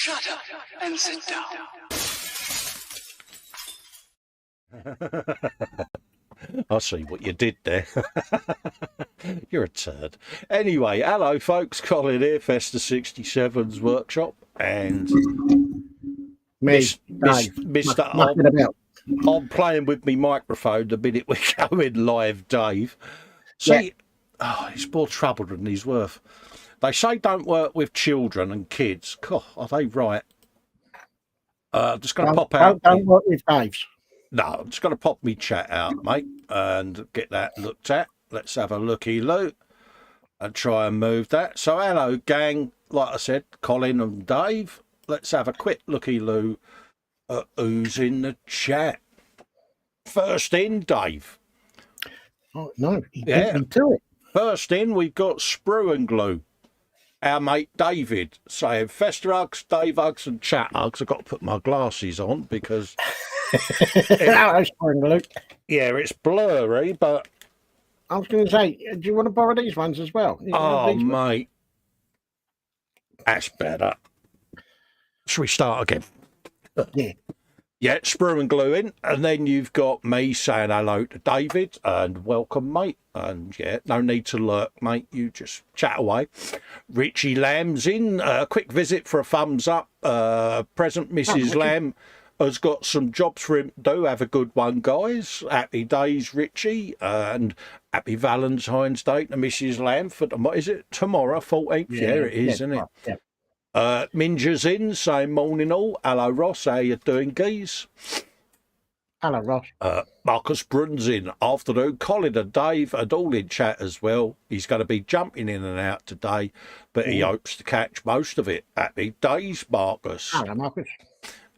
Shut up and sit down. I see what you did there. You're a turd. Anyway, hello folks, Colin here, Festa 67's workshop, and Mr. I'm playing with me microphone the minute we're going live, Dave. See, he's more trouble than he's worth. They say don't work with children and kids. God, are they right? I'm just going to pop out. Don't work with Dave's. No, I'm just going to pop me chat out, mate, and get that looked at. Let's have a looky-loo and try and move that. So, hello, gang. Like I said, Colin and Dave. Let's have a quick looky-loo at who's in the chat. First in, Dave. Oh, no, he beat me to it. First in, we've got Sprue and Glue. Our mate David saying, Festa hugs, Dave hugs, and chat hugs. I've got to put my glasses on because... it's blurry, but... I was going to say, do you want to borrow these ones as well? Oh, mate. That's better. Shall we start again? Yeah. Yeah, Sprue and Glue in. And then you've got me saying hello to David and welcome, mate. And yeah, no need to lurk, mate. You just chat away. Richie Lamb's in. A quick visit for a thumbs up. Present Mrs. Lamb has got some jobs for him to do. Have a good one, guys. Happy days, Richie. And happy Valentine's Day to Mrs. Lamb for, is it tomorrow, 14th? Yeah, it is, isn't it? Yeah. Minja's in, saying morning all. Hello, Ross. How you doing, geese? Hello, Ross. Marcus Brun's in. Afternoon. Colin and Dave and all in chat as well. He's going to be jumping in and out today, but he hopes to catch most of it. Happy days, Marcus. Hello, Marcus.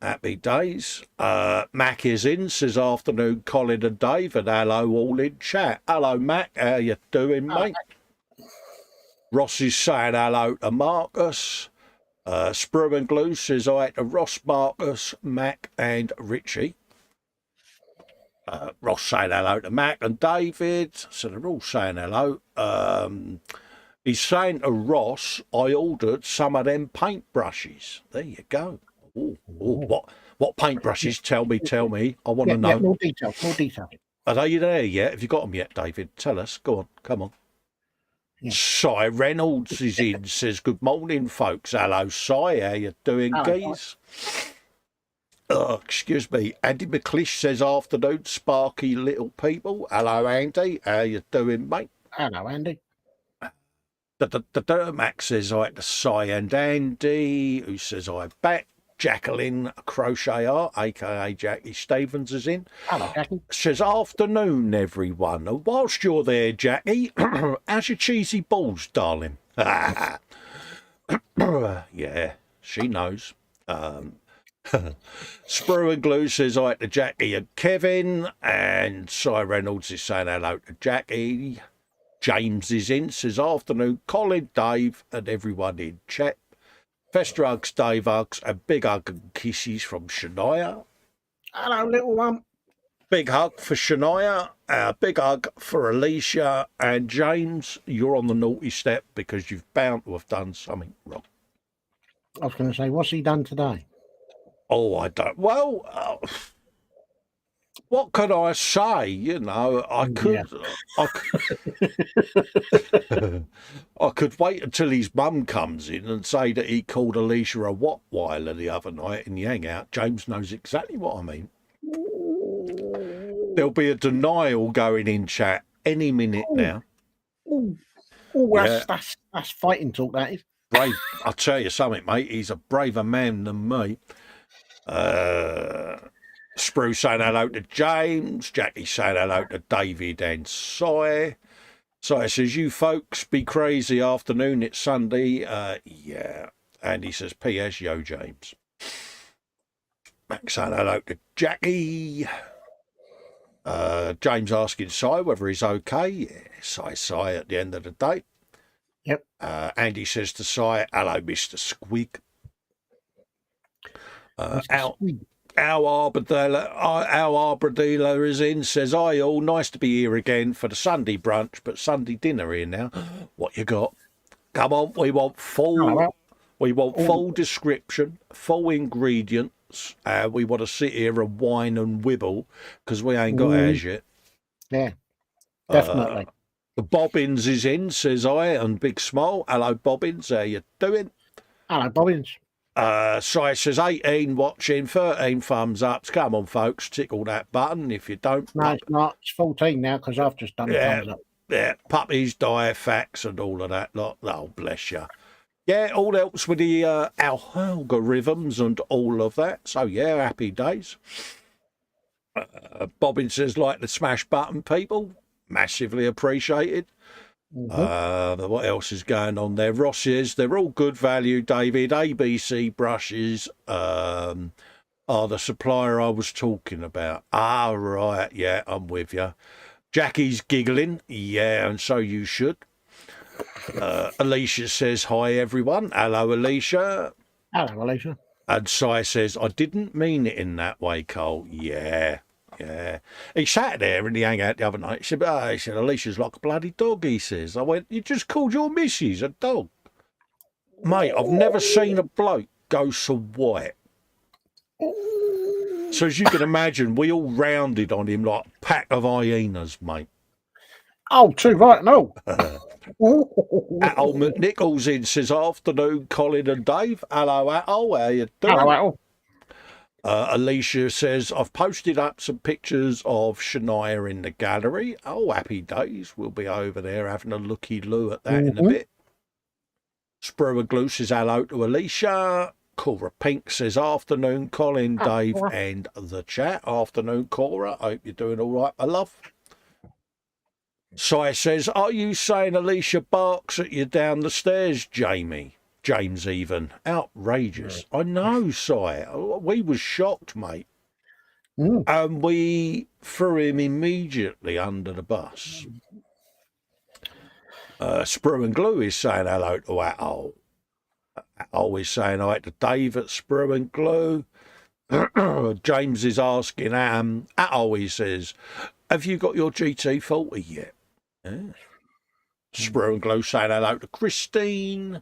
Happy days. Mac is in, says afternoon, Colin and Dave, and hello all in chat. Hello, Mac. How you doing, mate? Ross is saying hello to Marcus. Sprue and Glue says hi to Ross, Marcus, Mac, and Richie. Ross saying hello to Mac and David. So they're all saying hello. He's saying to Ross, I ordered some of them paintbrushes. There you go. Ooh, what paintbrushes? Tell me. I want to know. Yeah, more detail. Are they there yet? Have you got them yet, David? Tell us. Go on. Come on. Yeah. Cy Reynolds is in, says, good morning, folks. Hello, Cy. How you doing, geese? Excuse me. Andy McClish says, afternoon, sparky little people. Hello, Andy. How you doing, mate? Hello, Andy. The Max says, hi to Cy and Andy, who says, hi back. Jacqueline Crochet Art, a.k.a. Jackie Stevens, is in. Hello, Jackie. Says, afternoon, everyone. Whilst you're there, Jackie, how's your cheesy balls, darling? Yeah, she knows. Sprue and Glue says, hi to Jackie and Kevin. And Cy Reynolds is saying hello to Jackie. James is in, says, afternoon, Colin, Dave, and everyone in chat. Festa hugs, Dave hugs, and big hug and kisses from Shania. Hello, little one. Big hug for Shania, big hug for Alicia, and James, you're on the naughty step because you've bound to have done something wrong. I was going to say, what's he done today? Oh, I don't. Well, what could I say? You know, I could wait until his mum comes in and say that he called Alicia a Wattweiler the other night in the hangout. James knows exactly what I mean. There'll be a denial going in chat any minute now. That's fighting talk, that is. Brave. I'll tell you something, mate. He's a braver man than me. Sprue saying hello to James. Jackie saying hello to David and Cy. Cy says, you folks be crazy afternoon. It's Sunday. Yeah. And he says, P.S. Yo, James. Max saying hello to Jackie. James asking Cy whether he's okay. Yeah, Cy at the end of the day. Yep. Andy says to Cy, hello, Mr. Squig. Our Arbor dealer is in, says, hi all, nice to be here again for the Sunday brunch, but Sunday dinner here now. What you got? Come on, we want We want Oh. full description, full ingredients. We want to sit here and whine and wibble because we ain't got ours yet. Yeah, definitely. The Bobbins is in, says I, and big smile. Hello, Bobbins. How you doing? Hello, Bobbins. Si says 18 watching, 13 thumbs ups. Come on, folks, tickle that button. If you don't, No, it's not. It's 14 now because I've just done the thumbs up. Yeah, puppies die, facts, and all of that lot. Oh, bless you. Yeah, all helps with the algorithms and all of that. So, yeah, happy days. Bobbin says, like the smash button, people. Massively appreciated. What else is going on there? Ross says, they're all good value, David. ABC brushes are the supplier I was talking about. Ah, right. Yeah, I'm with you. Jackie's giggling. Yeah, and so you should. Alicia says, hi, everyone. Hello, Alicia. Hello, Alicia. And Si says, I didn't mean it in that way, Cole. Yeah. He sat there and he hung out the other night. He said, Alicia's like a bloody dog, he says. I went, you just called your missus a dog. Mate, I've never seen a bloke go so white. So as you can imagine, we all rounded on him like a pack of hyenas, mate. Oh, too right, no. Atul McNichols in says, afternoon, Colin and Dave. Hello, Atul. How you doing? Hello, Atul. Alicia says, I've posted up some pictures of Shania in the gallery. Oh, happy days. We'll be over there having a looky-loo at that in a bit. Sprue and Glue says, hello to Alicia. Cora Pink says, afternoon, Colin, Dave, and the chat. Afternoon, Cora. Hope you're doing all right, my love. Si says, are you saying Alicia barks at you down the stairs, Jamie? James even. Outrageous. I know, Si. We was shocked, mate. And we threw him immediately under the bus. Sprue and Glue is saying hello to Atul. Atul is saying hi to Dave at Sprue and Glue. James is asking Atul, he says, have you got your GT40 yet? Yeah. Sprue and Glue saying hello to Christine.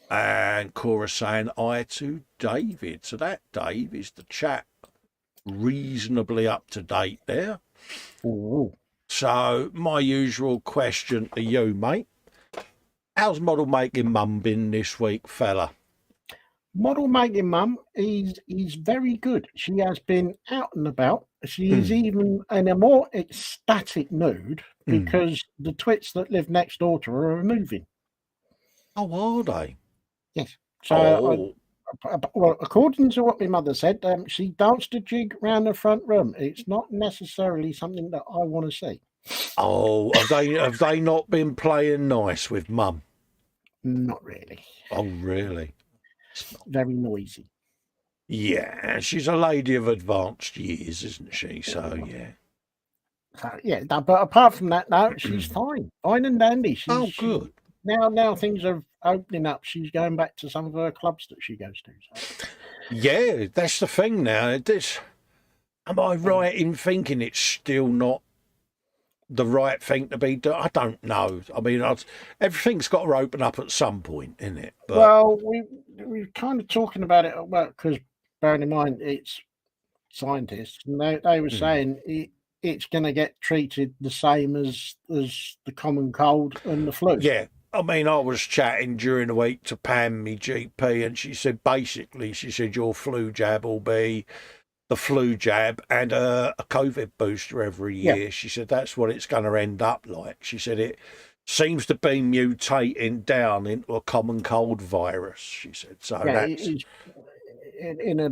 And Cora saying hi to David. So that, Dave, is the chat reasonably up to date there. Ooh. So my usual question to you, mate. How's model making mum been this week, fella? Model making mum is very good. She has been out and about. She is even in a more ecstatic mood because the twits that live next door to her are moving. Oh, are they? Yes. So, well, according to what my mother said, she danced a jig round the front room. It's not necessarily something that I want to see. Oh, have they not been playing nice with mum? Not really. Oh, really? Very noisy. Yeah, she's a lady of advanced years, isn't she? So, yeah. Yeah, but apart from that, no, she's fine. Fine and dandy. Good. Now things are opening up. She's going back to some of her clubs that she goes to. So. Yeah, that's the thing now. Am I right in thinking it's still not the right thing to be done? I don't know. I mean, everything's got to open up at some point, isn't it? But, well, we're kind of talking about it at work because, bearing in mind, it's scientists, and they were saying it's going to get treated the same as the common cold and the flu. Yeah. I mean, I was chatting during the week to Pam, my GP, and she said, your flu jab will be the flu jab and a COVID booster every year. Yeah. She said, that's what it's going to end up like. She said, it seems to be mutating down into a common cold virus, she said. So that's... in a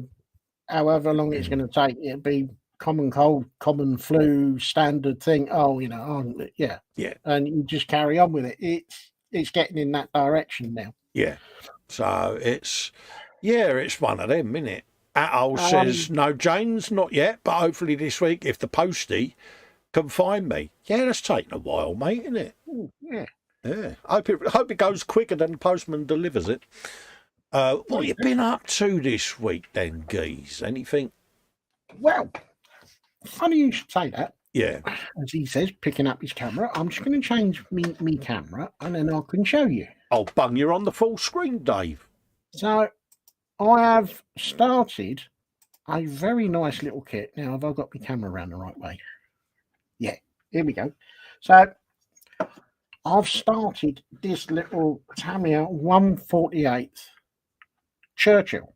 however long it's going to take, it'll be common cold, common flu, standard thing. Yeah. And you just carry on with it. It's getting in that direction now. Yeah. So it's one of them, isn't it? Atul says, no, James, not yet, but hopefully this week if the postie can find me. Yeah, that's taking a while, mate, isn't it? Yeah. Yeah. Hope it goes quicker than the postman delivers it. What have you been up to this week then, Geese? Anything? Well, funny you should say that. Yeah. As he says, picking up his camera. I'm just going to change me camera and then I can show you. Oh, bung, you're on the full screen, Dave. So I have started a very nice little kit. Now, have I got my camera around the right way? Yeah, here we go. So I've started this little Tamiya 1/48 Churchill.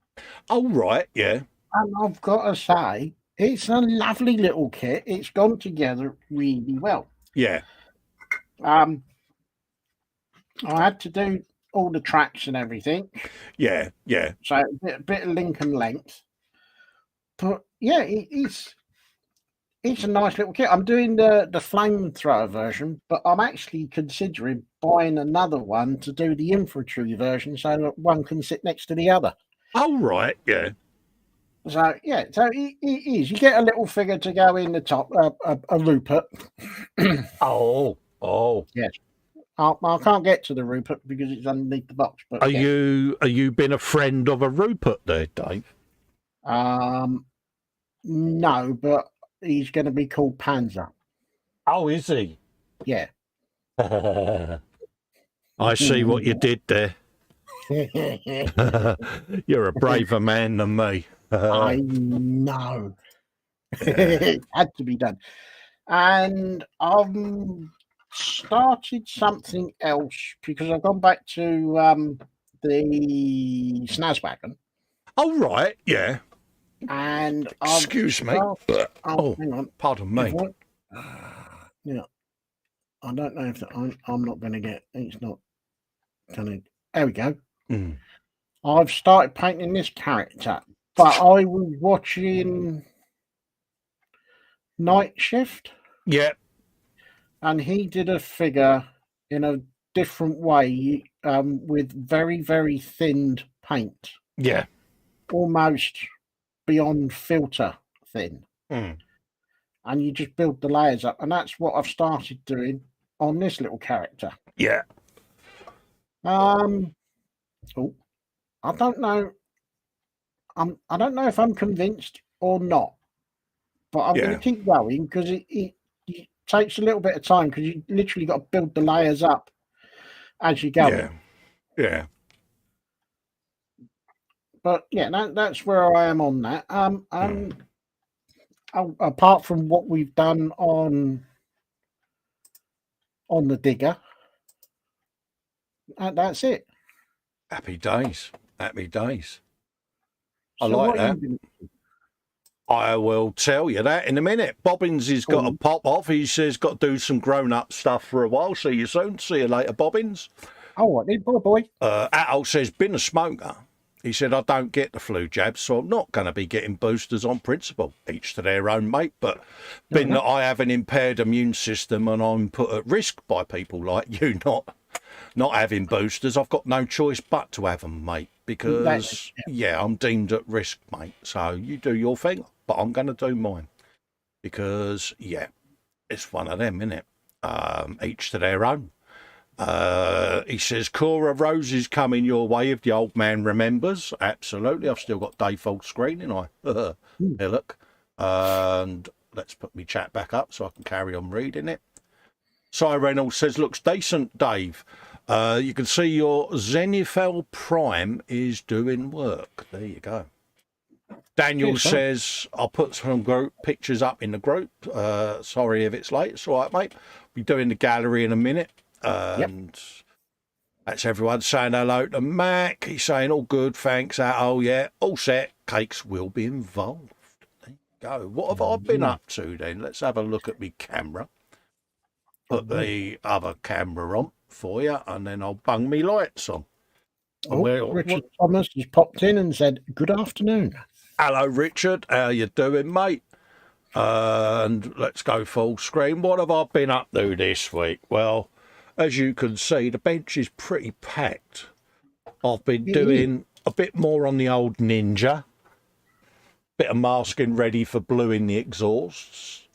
Oh, right, yeah. And I've got to say, it's a lovely little kit. It's gone together really well. Yeah. I had to do all the tracks and everything. Yeah, yeah. So a bit of link and length. But yeah, it's a nice little kit. I'm doing the flamethrower version, but I'm actually considering buying another one to do the infantry version so that one can sit next to the other. Oh, right, yeah. So yeah, so it is. You get a little figure to go in the top, a Rupert. Oh. Yes. I can't get to the Rupert because it's underneath the box. But are you been a friend of a Rupert there, Dave? No, but he's going to be called Panzer. Oh, is he? Yeah. I see what you did there. You're a braver man than me. I know. It had to be done. And I've started something else because I've gone back to the Snazwagon. Oh, right, yeah. And excuse me. Oh, hang on. Pardon me. Yeah. I don't know if I'm not going to get. It's not going to. There we go. Mm. I've started painting this character, but I was watching Night Shift. Yeah. And he did a figure in a different way, with very, very thinned paint. Yeah. Almost beyond filter thin. Mm. And you just build the layers up. And that's what I've started doing on this little character. Yeah. I don't know. I don't know if I'm convinced or not, but I'm going to keep going because it takes a little bit of time because you literally got to build the layers up as you go. Yeah. But yeah, that's where I am on that. Apart from what we've done on the digger, that's it. Happy days. Happy days. I So like that. I will tell you that in a minute. Bobbins has got to pop off. He says got to do some grown-up stuff for a while. See you soon. See you later, Bobbins. Oh, what? Boy. Atol says, been a smoker. He said, I don't get the flu jab, so I'm not going to be getting boosters on principle. Each to their own, mate. But being that I have an impaired immune system and I'm put at risk by people like you not having boosters, I've got no choice but to have them, mate. Because, I'm deemed at risk, mate. So you do your thing, but I'm going to do mine. Because, it's one of them, isn't it? Each to their own. He says, Cora Rose is coming your way if the old man remembers. Absolutely. I've still got Dave full screen, and here, look. And let's put my chat back up so I can carry on reading it. Cy Reynolds says, looks decent, Dave. You can see your Zenithal Prime is doing work. There you go. Daniel says, I'll put some group pictures up in the group. Sorry if it's late. It's all right, mate. We'll be doing the gallery in a minute. And that's everyone saying hello to Mac. He's saying all good, thanks. All set. Cakes will be involved. There you go. What have I been up to then? Let's have a look at my camera. Put the other camera on for you, and then I'll bung me lights on. Richard Thomas has popped in and said, good afternoon. Hello, Richard. How you doing, mate? And let's go full screen. What have I been up to this week? Well, as you can see, the bench is pretty packed. I've been doing a bit more on the old Ninja. Bit of masking ready for bluing the exhausts.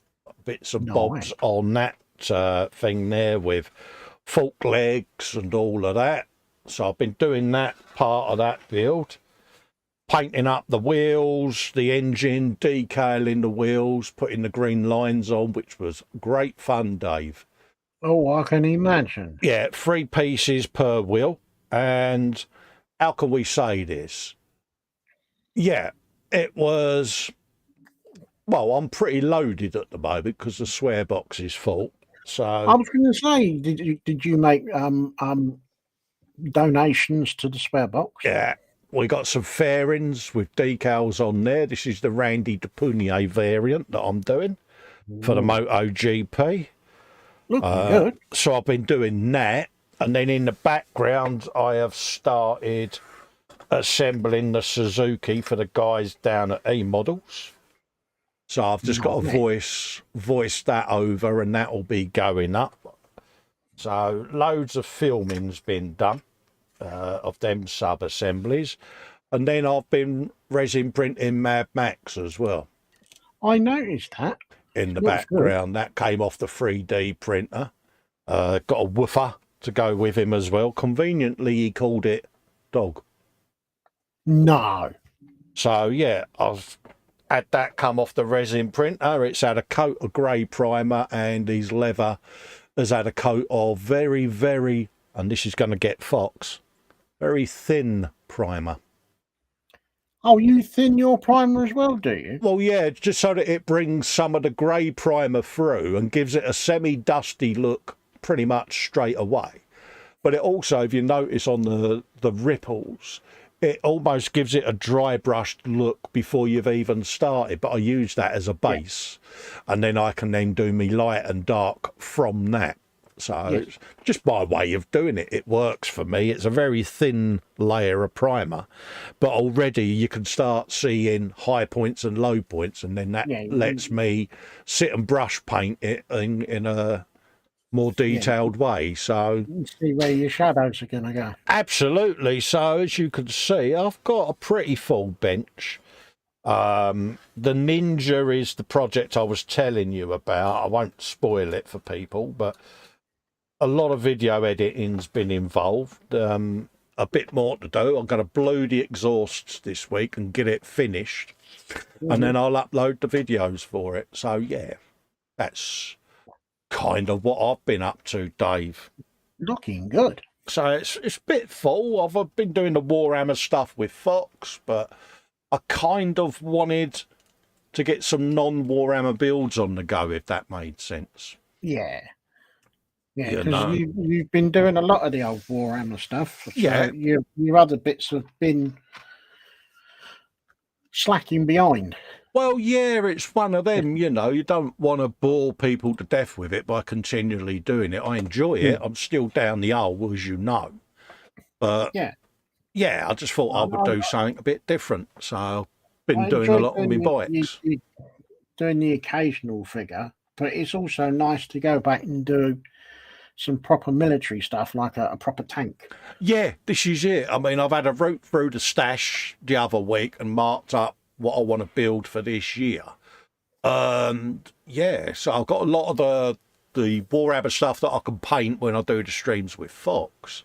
Bits and bobs on that thing there with fork legs and all of that. So I've been doing that part of that build. Painting up the wheels, the engine, decaling the wheels, putting the green lines on, which was great fun, Dave. Oh, I can imagine. Yeah, 3 pieces per wheel. And how can we say this? Yeah, it was. Well, I'm pretty loaded at the moment because the swear box is full. So I was going to say, did you make donations to the spare box? yeah, we got some fairings with decals on there. This is the Randy DePunier variant that I'm doing for the MotoGP. Looking good. So I've been doing that, and then in the background, I have started assembling the Suzuki for the guys down at E-Models. So I've just got to voice that over, and that will be going up. So loads of filming's been done of them sub-assemblies. And then I've been resin printing Mad Max as well. I noticed that. In the background. Good. That came off the 3D printer. Got a woofer to go with him as well. Conveniently, he called it Dog. No. So, yeah, I've had that come off the resin printer. It's had a coat of grey primer, and his leather has had a coat of very, very, and this is going to get Fox, very thin primer. Oh, you thin your primer as well, do you? Well, yeah, just so that it brings some of the grey primer through and gives it a semi-dusty look pretty much straight away. But it also, if you notice on the ripples, it almost gives it a dry brushed look before you've even started. But I use that as a base, and then I can then do me light and dark from that. So it's just my way of doing it. It works for me. It's a very thin layer of primer, but already you can start seeing high points and low points, and then that lets me sit and brush paint it in a more detailed way. So you see where your shadows are going to go. Absolutely. So as you can see, I've got a pretty full bench. The Ninja is the project I was telling you about. I won't spoil it for people, but a lot of video editing's been involved. A bit more to do. I'm going to blow the exhausts this week and get it finished, and then I'll upload the videos for it. So yeah, that's kind of what I've been up to, Dave. Looking good. So it's a bit full. I've been doing the Warhammer stuff with Fox, but I kind of wanted to get some non-Warhammer builds on the go, if that made sense. Yeah. Yeah, because you've been doing a lot of the old Warhammer stuff. So your other bits have been slacking behind. Well, yeah, it's one of them, you don't want to bore people to death with it by continually doing it. I enjoy it. I'm still down the hole, as you know. But, yeah, I just thought I would do something a bit different. So I've been doing a lot on my bikes. Doing the occasional figure, but it's also nice to go back and do some proper military stuff, like a proper tank. Yeah, this is it. I mean, I've had a route through the stash the other week and marked up what I want to build for this year. Yeah, so I've got a lot of the Warhammer stuff that I can paint when I do the streams with Fox.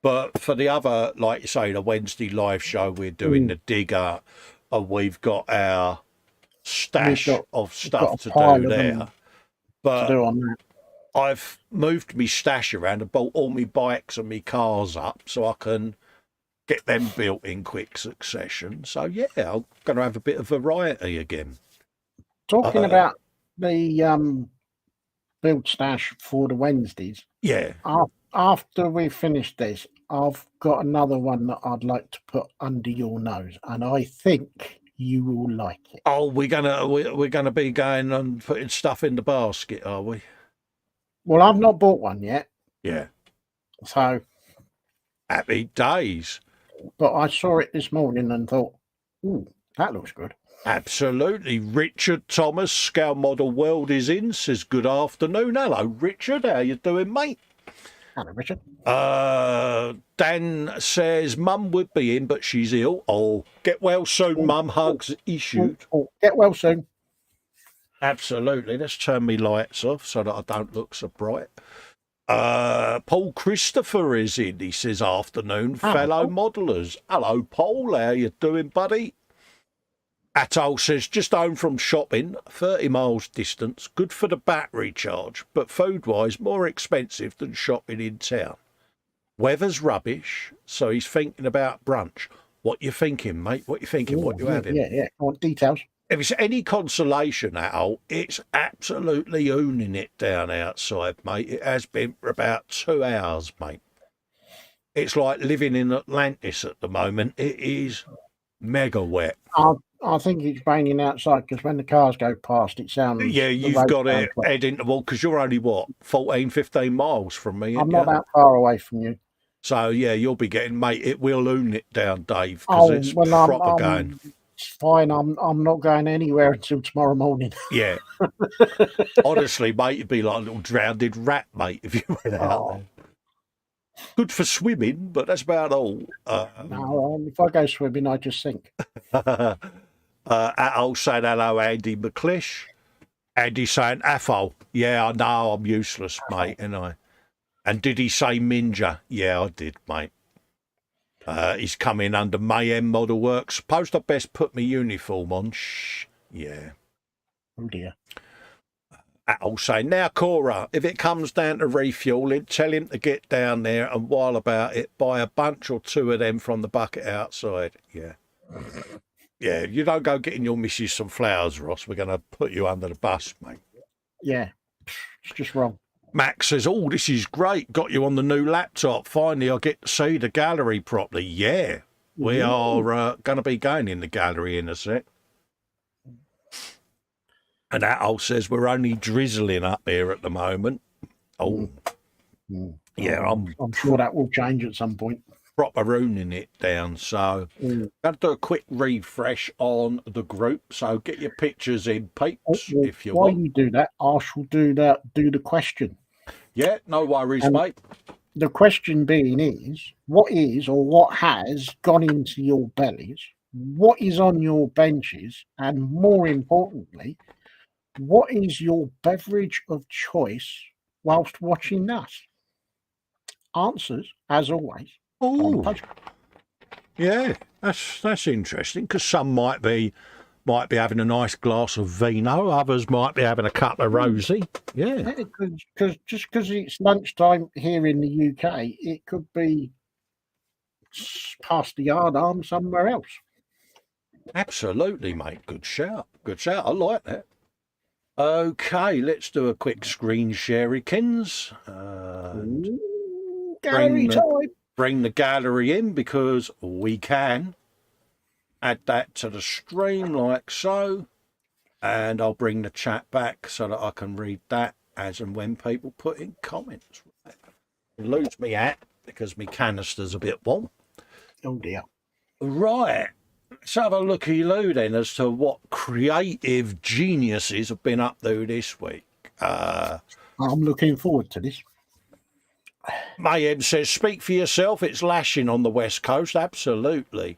But for the other, like you say, the Wednesday live show, we're doing the Digger, and we've got our stash of stuff to do there. But to do on that. I've moved my stash around and bought all my bikes and my cars up so I can get them built in quick succession. So, yeah, I'm going to have a bit of variety again. Talking about the build stash for the Wednesdays. Yeah. After we finish this, I've got another one that I'd like to put under your nose, and I think you will like it. Oh, we're gonna be going and putting stuff in the basket, are we? Well, I've not bought one yet. Yeah. So happy days. But I saw it this morning and thought, ooh, that looks good. Absolutely. Richard Thomas, Scale Model World is in, says good afternoon. Hello, Richard. How you doing, mate? Hello, Richard. Dan says Mum would be in, but she's ill. Oh, get well soon, Mum. Hugs issued. Get well soon. Absolutely. Let's turn me lights off so that I don't look so bright. Paul Christopher is in. He says afternoon, fellow modelers. Hello, Paul. How you doing, buddy? Atoll says just home from shopping, 30 miles distance, good for the battery charge, but food-wise more expensive than shopping in town. Weather's rubbish, so he's thinking about brunch. What you thinking, mate? What you thinking? What you having? Yeah. I want details. If it's any consolation at all, it's absolutely ooning it down outside, mate. It has been for about 2 hours, mate. It's like living in Atlantis at the moment. It is mega wet. I think it's raining outside because when the cars go past, it sounds... Yeah, you've got it heading to, well, because you're only, what, 14, 15 miles from me? I'm not that far away from you. So, yeah, you'll be getting, mate, it will oon it down, Dave, because it's proper going. It's fine. I'm not going anywhere until tomorrow morning. Yeah. Honestly, mate, you'd be like a little drowned rat, mate, if you went out there. Good for swimming, but that's about all. No, if I go swimming, I just sink. I'll say hello, Andy McClish. Andy saying, Affo. Yeah, I know, I'm useless, mate, and I. And did he say Minja? Yeah, I did, mate. He's coming under Mayhem Model Works. Suppose I best put my uniform on. Shh. Yeah. Oh, dear. I'll say, now, Cora, if it comes down to refueling, tell him to get down there and while about it, buy a bunch or two of them from the bucket outside. Yeah. Yeah, you don't go getting your missus some flowers, Ross. We're going to put you under the bus, mate. Yeah, it's just wrong. Max says, oh, this is great. Got you on the new laptop. Finally, I get to see the gallery properly. Yeah, we are going to be going in the gallery in a sec. And Al says, we're only drizzling up here at the moment. Oh, yeah, I'm sure that will change at some point. Proper rooning it down. So I'm going to do a quick refresh on the group. So get your pictures in, peeps, if you want. While you do that, I shall do the question. Yeah, no worries, mate. The question being is, what is or what has gone into your bellies? What is on your benches? And more importantly, what is your beverage of choice whilst watching that? Answers, as always. Oh, yeah, that's interesting because some might be having a nice glass of vino, others might be having a cup of rosé. Yeah, because just because it's lunchtime here in the UK, it could be past the yard arm somewhere else. Absolutely, mate. Good shout. Good shout. I like that. Okay, let's do a quick screen sharykins. Gallery time. Bring the gallery in because we can. Add that to the stream like so. And I'll bring the chat back so that I can read that as and when people put in comments. Right. Lose me hat because my canister's a bit warm. Oh dear. Right. Let's have a looky-loo then as to what creative geniuses have been up to this week. I'm looking forward to this. Mayhem says, speak for yourself. It's lashing on the West Coast. Absolutely.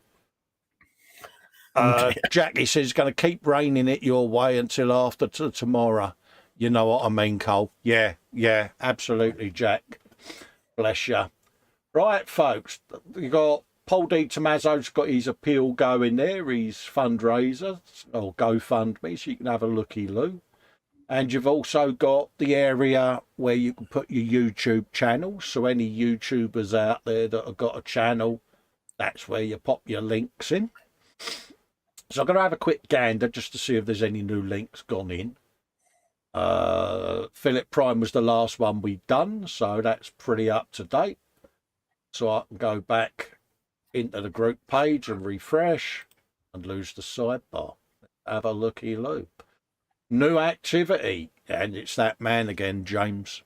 Jackie says, going to keep raining it your way until after tomorrow. You know what I mean, Cole? Yeah, absolutely, Jack. Bless you. Right, folks, you got Paul D. Tommaso's got his appeal going there, his fundraiser, or GoFundMe, so you can have a looky-loo. And you've also got the area where you can put your YouTube channels. So any YouTubers out there that have got a channel, that's where you pop your links in. So I'm going to have a quick gander just to see if there's any new links gone in. Philip Prime was the last one we've done, so that's pretty up to date. So I can go back into the group page and refresh and lose the sidebar. Have a looky-loo. New activity, and it's that man again, James.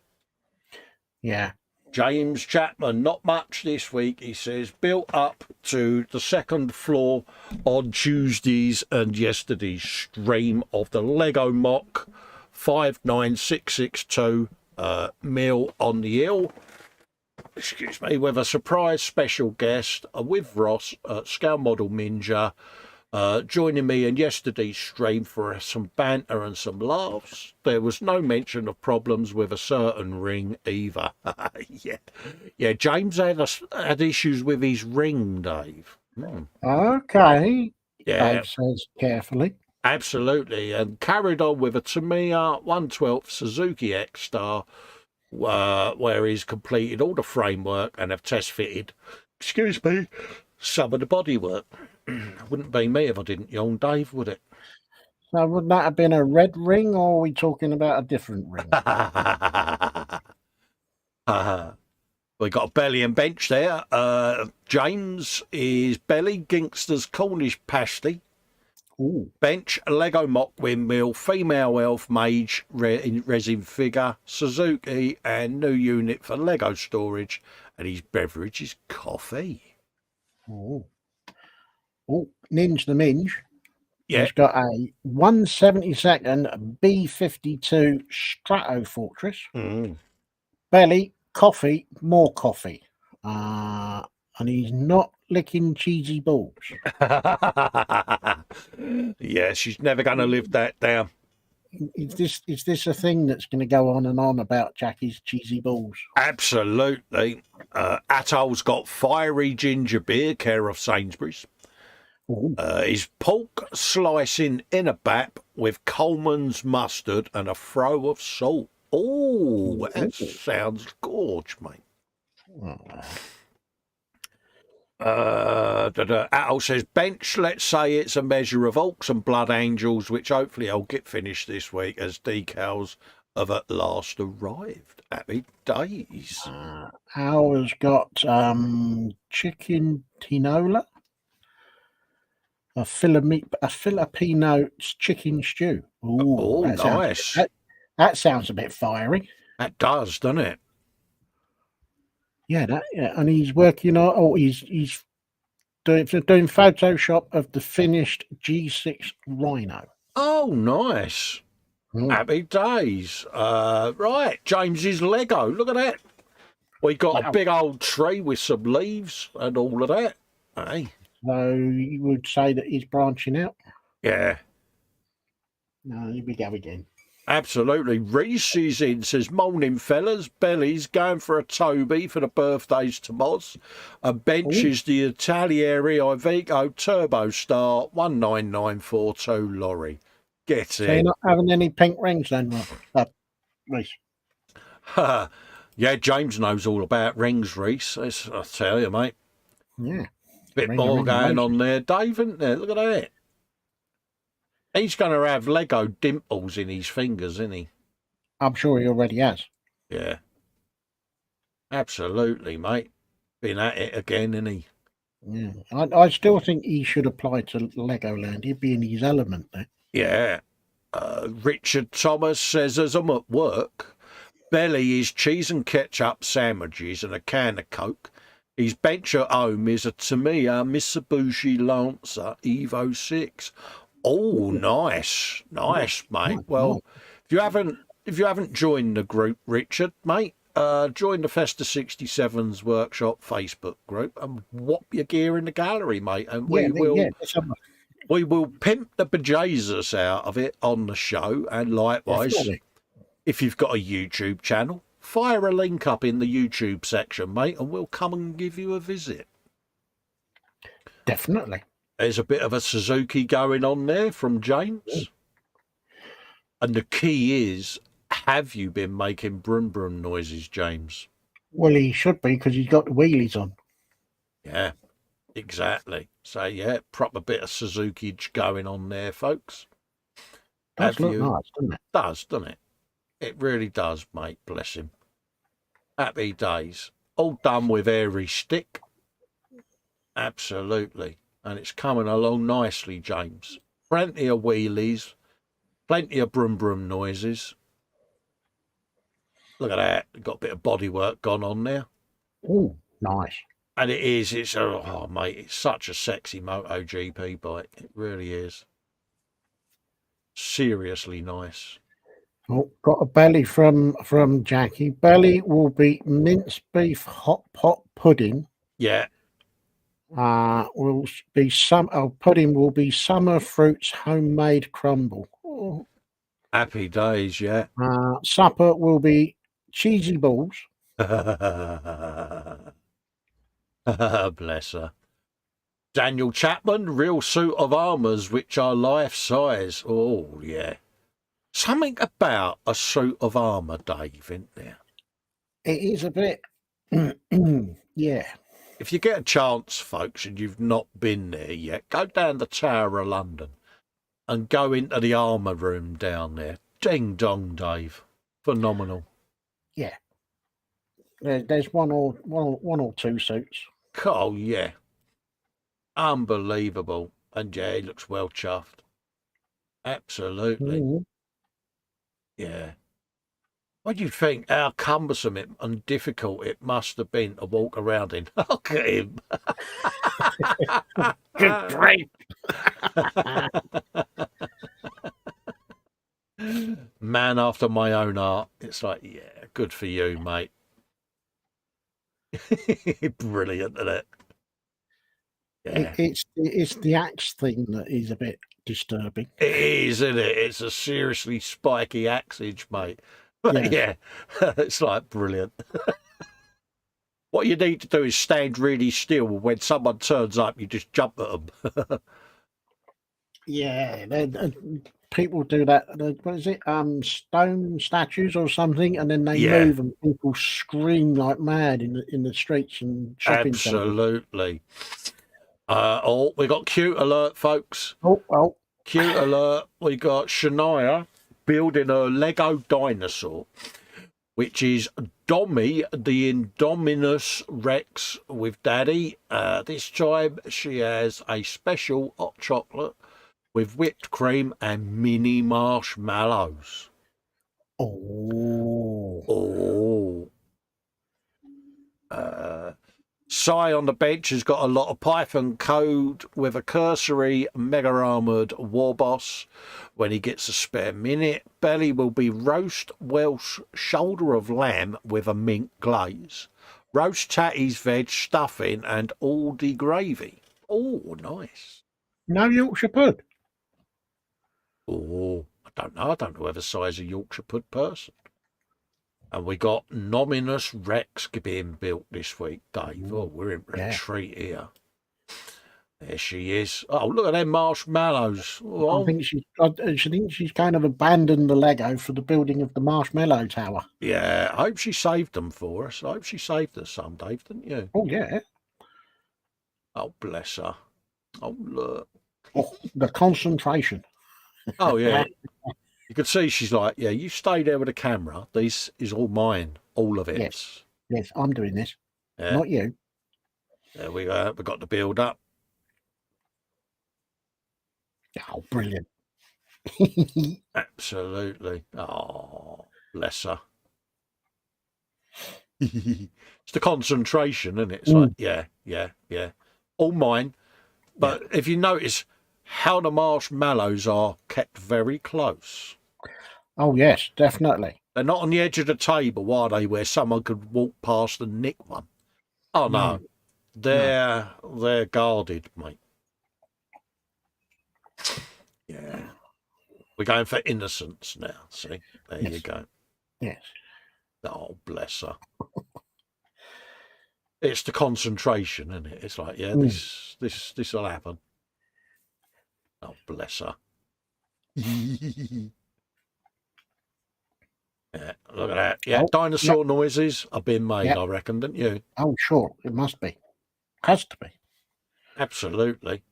Yeah. James Chapman, not much this week, he says. Built up to the second floor on Tuesdays and yesterday's stream of the Lego Mock 59662 Mill on the Hill. Excuse me, with a surprise special guest with Ross, Scale Model Ninja, joining me in yesterday's stream for some banter and some laughs. There was no mention of problems with a certain ring either. Yeah. James had issues with his ring, Dave. Okay. Yeah. Dave says carefully. Absolutely, and carried on with a Tamiya 112 Suzuki X-Star where he's completed all the framework and have test fitted, excuse me, some of the bodywork. Wouldn't be me if I didn't yawn, Dave, would it? So would that have been a red ring, or are we talking about a different ring? We got a belly and bench there. James is belly, Gingster's Cornish pasty. Ooh. Bench, Lego mock windmill, female elf mage resin figure, Suzuki, and new unit for Lego storage. And his beverage is coffee. Oh, Ninja the Minge. Yeah. He's got a 172nd B-52 Strato Fortress. Belly, coffee, more coffee. And he's not licking cheesy balls. Yeah, she's never going to live that down. Is this a thing that's going to go on and on about Jackie's cheesy balls? Absolutely. Atoll's got fiery ginger beer, care of Sainsbury's. His pork slicing in a bap with Coleman's mustard and a throw of salt. Oh, that sounds gorge, mate. Atoll says bench, let's say it's a measure of Orcs and Blood Angels, which hopefully I'll get finished this week as decals have at last arrived. Happy days. Ours got chicken tinola, a Filipino chicken stew. Ooh, nice. That sounds a bit fiery. That does, doesn't it? Yeah, and he's working on. Oh, he's doing Photoshop of the finished G6 Rhino. Oh, nice. Happy days. Right, James's Lego. Look at that. We got a big old tree with some leaves and all of that. Hey. So you would say that he's branching out? Yeah. No, here we go again. Absolutely. Reese is in, says, morning fellas, Belly's going for a Toby for the birthdays to Moz. And Bench is the Italieri Iveco Turbo Star 19942 lorry. Get so in. You're not having any pink rings then, Reese? Yeah, James knows all about rings, Reese. I tell you, mate. Yeah. Bit more going on there, Dave, isn't there? Look at that. He's going to have Lego dimples in his fingers, isn't he? I'm sure he already has. Yeah. Absolutely, mate. Been at it again, isn't he? Yeah. I still think he should apply to Legoland. He'd be in his element there. Yeah. Richard Thomas says, as I'm at work, Belly is cheese and ketchup sandwiches and a can of Coke. His bench at home is a Tamiya Mitsubishi Lancer Evo 6. Oh, nice, mate. Well, if you haven't joined the group, Richard, mate, join the Festa 67's workshop Facebook group and whop your gear in the gallery, mate, and we will pimp the bejesus out of it on the show. And likewise, definitely. If you've got a YouTube channel, fire a link up in the YouTube section, mate, and we'll come and give you a visit. Definitely. There's a bit of a Suzuki going on there from James. And the key is, have you been making brum brum noises, James? Well, he should be, because he's got the wheelies on. Yeah, exactly. So, yeah, proper bit of Suzuki going on there, folks. Does look nice, doesn't it? Doesn't it? It really does, mate. Bless him. Happy days. All done with airy stick. Absolutely. And it's coming along nicely, James. Plenty of wheelies, plenty of brum brum noises. Look at that. Got a bit of bodywork gone on there. Oh, nice. And it's mate, it's such a sexy MotoGP bike. It really is. Seriously nice. Oh, got a belly from Jackie. Belly will be mince beef hot pot pudding. Yeah. Pudding will be summer fruits homemade crumble. Oh. Happy days, yeah. Supper will be cheesy balls. Bless her. Daniel Chapman, real suit of armours which are life size. Oh yeah. Something about a suit of armour, Dave, isn't there? It is a bit, yeah. If you get a chance, folks, and you've not been there yet, go down the Tower of London and go into the armour room down there. Ding dong, Dave. Phenomenal. Yeah. There's one or two suits. Oh, yeah. Unbelievable. And yeah, he looks well chuffed. Absolutely. Mm-hmm. Yeah. What do you think how cumbersome and difficult it must have been to walk around in? Look at him. Good grief. Man after my own heart. It's like, yeah, good for you, mate. Brilliant, isn't it? Yeah. It's the axe thing that is a bit disturbing. It is, isn't it? It's a seriously spiky axage, mate. But yeah, it's like brilliant. What you need to do is stand really still. When someone turns up, you just jump at them. Yeah, people do that. What is it? Stone statues or something, and then they move, and people scream like mad in the streets and shopping centres. Absolutely. We got cute alert, folks. Oh. Cute alert. We got Shania building a Lego dinosaur, which is Dommy, the Indominus Rex with Daddy. This time she has a special hot chocolate with whipped cream and mini marshmallows. Oh. Sai on the bench has got a lot of Python code with a cursory mega armoured war boss. When he gets a spare minute, Belly will be roast Welsh shoulder of lamb with a mint glaze, roast tatties veg stuffing and Aldi gravy. Oh, nice. No Yorkshire pud. Oh, I don't know. I don't know whether Sai's a Yorkshire pud person. And we got Nominus Rex being built this week, Dave. Oh, we're in for a treat here. There she is. Oh, look at them marshmallows. Oh. I think she's kind of abandoned the Lego for the building of the marshmallow tower. Yeah, I hope she saved them for us. I hope she saved us some, Dave, didn't you? Oh, yeah. Oh, bless her. Oh, look. Oh, the concentration. Oh, yeah. You could see she's like, yeah, you stay there with the camera. This is all mine. All of it. Yes, I'm doing this. Yeah. Not you. There we go. We got the build up. Oh, brilliant. Absolutely. Oh, bless her. It's the concentration, isn't it? It's like, yeah. All mine. But if you notice how the marshmallows are kept very close. Oh, yes, definitely. They're not on the edge of the table, are they, where someone could walk past and nick one? Oh, no. They're guarded, mate. Yeah. We're going for innocence now, see? There you go. Yes. Oh, bless her. It's the concentration, isn't it? It's like, this will happen. Oh, bless her. Yeah, look at that. Yeah, dinosaur noises have been made, I reckon, didn't you? Oh, sure. It must be. Has to be. Absolutely.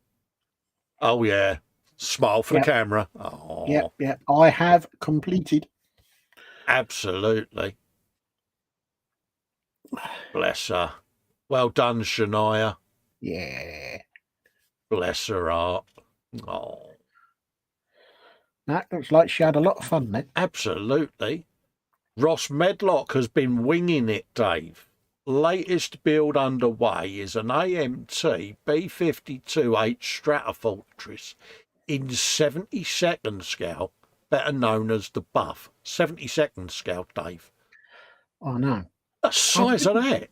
Oh, yeah. Smile for the camera. Oh. Yeah. I have completed. Absolutely. Bless her. Well done, Shania. Yeah. Bless her heart. Oh. That looks like she had a lot of fun then. Absolutely. Ross Medlock has been winging it, Dave. Latest build underway is an AMT B-52H Stratofortress in 72nd scale, better known as the Buff. 72nd scale, Dave. Oh, no. The size of that.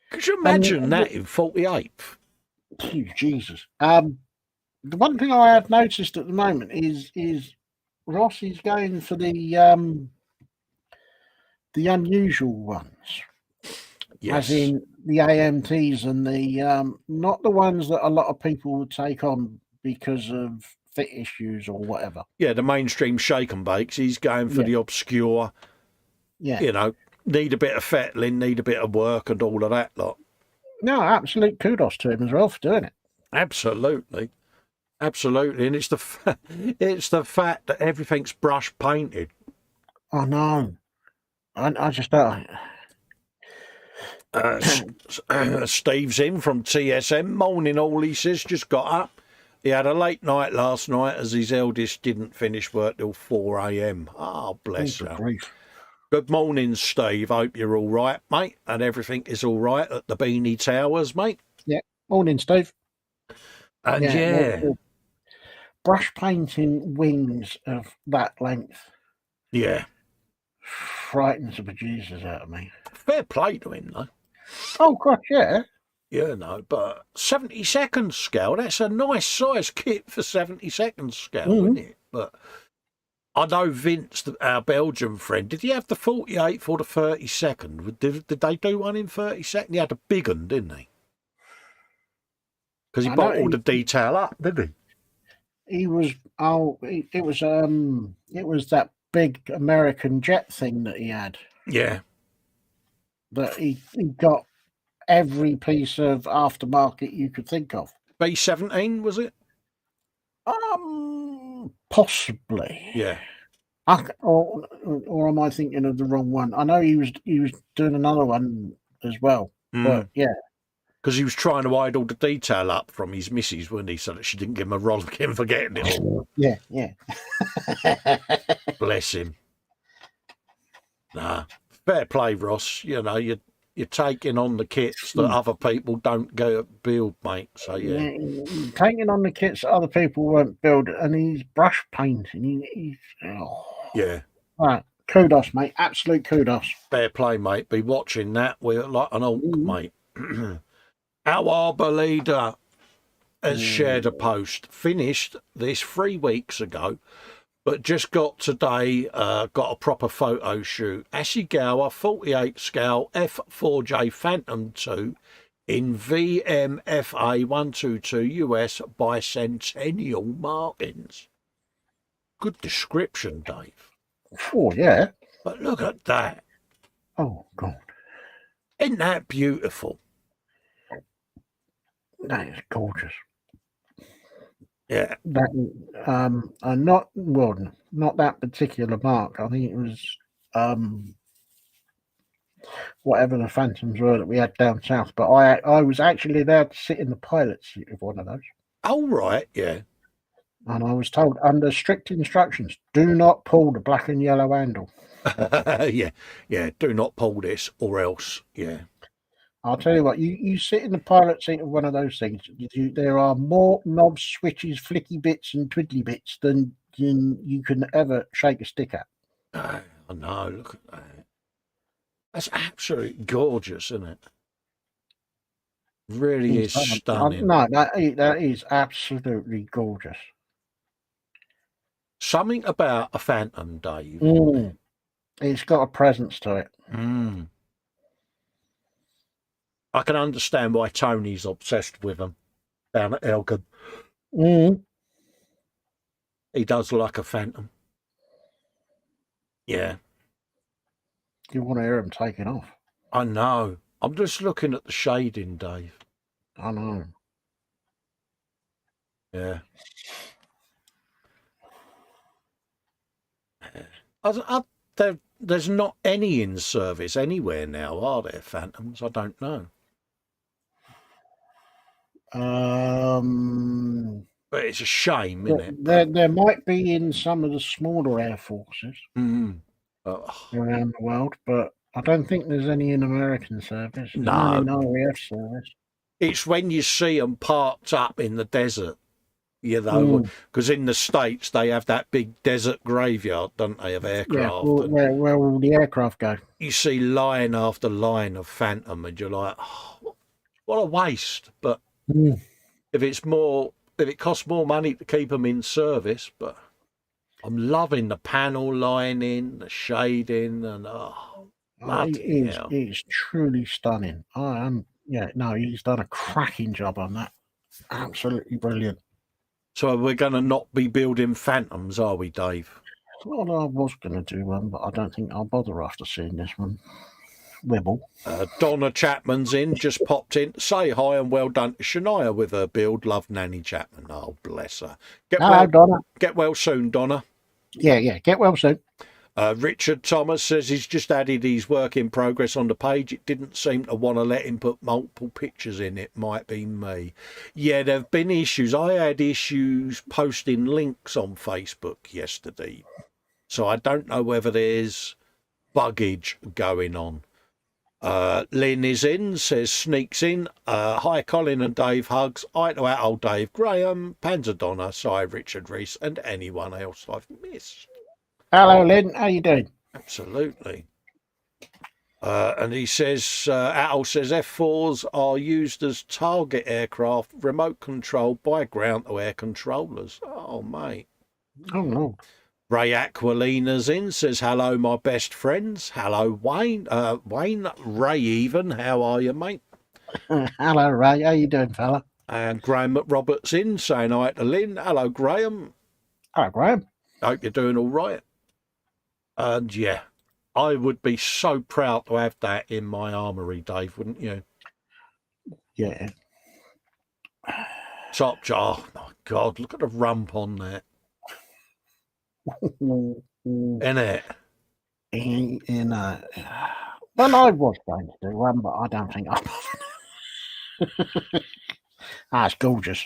Could you imagine that in 48? Oh, Jesus. The one thing I have noticed at the moment is Ross is going for the unusual ones. Yes. As in the AMTs and the not the ones that a lot of people would take on because of fit issues or whatever. Yeah, the mainstream shake and bakes. He's going for the obscure, Yeah. You know, need a bit of fettling, need a bit of work and all of that lot. No, absolute kudos to him as well for doing it. Absolutely. Absolutely. And it's the fact that everything's brush painted. I know. I just don't. Steve's in from TSM. Morning all, he says, just got up. He had a late night last night as his eldest didn't finish work till 4 a.m. Oh, bless Good her. grief. Good morning, Steve. Hope you're all right, mate, and everything is all right at the Beanie Towers, mate. Yeah. Morning, Steve. And yeah. Brush painting wings of that length. Yeah. Frightens the bejesus out of me. Fair play to him, though. Oh, God, yeah. Yeah, no, but 70-second scale, that's a nice size kit for 70-second scale, isn't it? But I know Vince, our Belgian friend, did he have the 48 for the 32nd? Did they do one in 32nd? He had a big one, didn't he? Because he bought all the detail up, didn't he? It was that big American jet thing that he had. Yeah. That he got every piece of aftermarket you could think of. B-17, was it? Possibly. Yeah. Or am I thinking of the wrong one? I know he was doing another one as well. But yeah. Because he was trying to hide all the detail up from his missus, wasn't he? So that she didn't give him a rollicking for getting it all. Yeah, yeah. Bless him. Nah. Fair play, Ross. You know, you're taking on the kits that other people don't go build, mate. So yeah, taking on the kits that other people won't build, and he's brush painting. Yeah. All right, kudos, mate. Absolute kudos. Fair play, mate. Be watching that. We're like an old mate. Our Harbour leader has shared a post. Finished this 3 weeks ago. But just got today, got a proper photo shoot. Ashigawa 48 scale F4J Phantom 2 in VMFA 122 US bicentennial markings. Good description, Dave. Oh, yeah. But look at that. Oh, God. Isn't that beautiful? That is gorgeous. Yeah. That not that particular mark. I think it was whatever the Phantoms were that we had down south. But I was actually there to sit in the pilot seat of one of those. Oh, right, yeah. And I was told under strict instructions, do not pull the black and yellow handle. yeah. Do not pull this or else, yeah. I'll tell you what, you sit in the pilot seat of one of those things, there are more knobs, switches, flicky bits and twiddly bits than you can ever shake a stick at. I know, look at that. That's absolutely gorgeous, isn't it? Really is stunning. No, that is absolutely gorgeous. Something about a Phantom, Dave. It's got a presence to it. I can understand why Tony's obsessed with them down at Elgin. He does like a Phantom. Yeah. You want to hear him taking off. I know. I'm just looking at the shading, Dave. I know. Yeah. There's not any in service anywhere now, are there, Phantoms? I don't know. But it's a shame, isn't it? There might be in some of the smaller air forces around the world, but I don't think there's any in American service. No. In RAF service. It's when you see them parked up in the desert, you know, because in the States they have that big desert graveyard, don't they, of aircraft? Yeah, where all the aircraft go. You see line after line of Phantom, and you're like, oh, what a waste. But if it costs more money to keep them in service, but I'm loving the panel lining, the shading, and it's truly stunning. He's done a cracking job on that. Absolutely brilliant. So we're going to not be building Phantoms, are we, Dave? Well, I was going to do one, but I don't think I'll bother after seeing this one. Wibble. Donna Chapman's in, just popped in. Say hi and well done to Shania with her build. Love Nanny Chapman. Oh, bless her. Hello, Donna. Get well soon, Donna. Yeah. Get well soon. Richard Thomas says he's just added his work in progress on the page. It didn't seem to want to let him put multiple pictures in. It might be me. Yeah, there have been issues. I had issues posting links on Facebook yesterday. So I don't know whether there's buggage going on. Lynn is in, says sneaks in. Hi, Colin and Dave, hugs. Hi to our old Dave Graham, Panzerdonna, Cy, Richard Reese, and anyone else I've missed. Hello, Lynn. How you doing? Absolutely. And he says, Al says F4s are used as target aircraft, remote controlled by ground-to-air controllers. Oh, mate. Oh, no. Ray Aquilina's in, says, hello, my best friends. Hello, Wayne. Wayne, Ray even. How are you, mate? Hello, Ray. How you doing, fella? And Graham McRoberts in, saying hi to Lynn. Hello, Graham. Hello, Graham. Hope you're doing all right. And, yeah, I would be so proud to have that in my armoury, Dave, wouldn't you? Yeah. Top jar. Oh, my God, look at the rump on that. Isn't it? Well, I was going to do one, but I don't think I'm. It's gorgeous.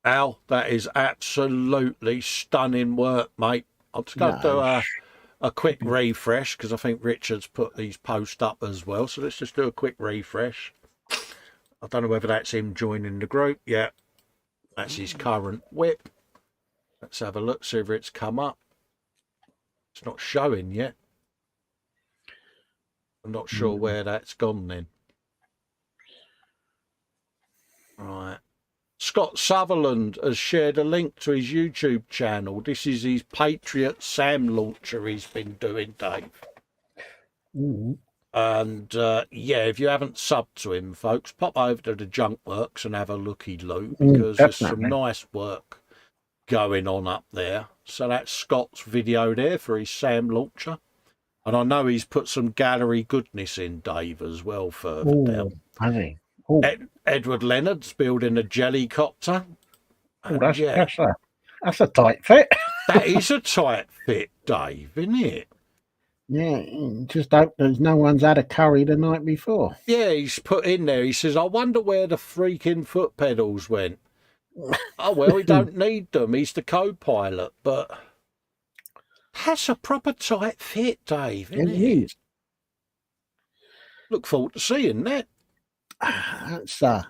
Al, that is absolutely stunning work, mate. I'm just going to do a quick refresh because I think Richard's put these posts up as well. So let's just do a quick refresh. I don't know whether that's him joining the group. Yeah, that's his current whip. Let's have a look, see if it's come up. It's not showing yet. I'm not sure where that's gone then. Right. Scott Sutherland has shared a link to his YouTube channel. This is his Patriot SAM launcher he's been doing, Dave. And, yeah, if you haven't subbed to him, folks, pop over to the Junkworks and have a looky-loo because there's some nice work going on up there. So that's Scott's video there for his SAM launcher. And I know he's put some gallery goodness in, Dave, as well, further down. Edward Leonard's building a jellycopter. That's a tight fit. That is a tight fit, Dave, isn't it? Yeah, just hope there's no one's had a curry the night before. Yeah, he's put in there. He says, I wonder where the freaking foot pedals went. Oh, well, he don't need them. He's the co-pilot, but that's a proper tight fit, Dave, isn't it? It is. Look forward to seeing that. That's a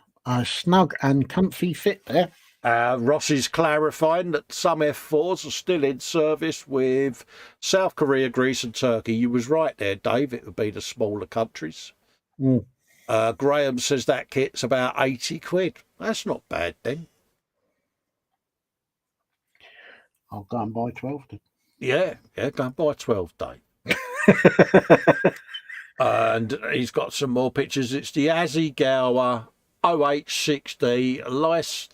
snug and comfy fit there. Ross is clarifying that some F4s are still in service with South Korea, Greece and Turkey. You was right there, Dave. It would be the smaller countries. Graham says that kit's about 80 quid. That's not bad then. I'll go and buy 12 then. Yeah, go and buy 12, Dave. And he's got some more pictures. It's the Azigawa OH60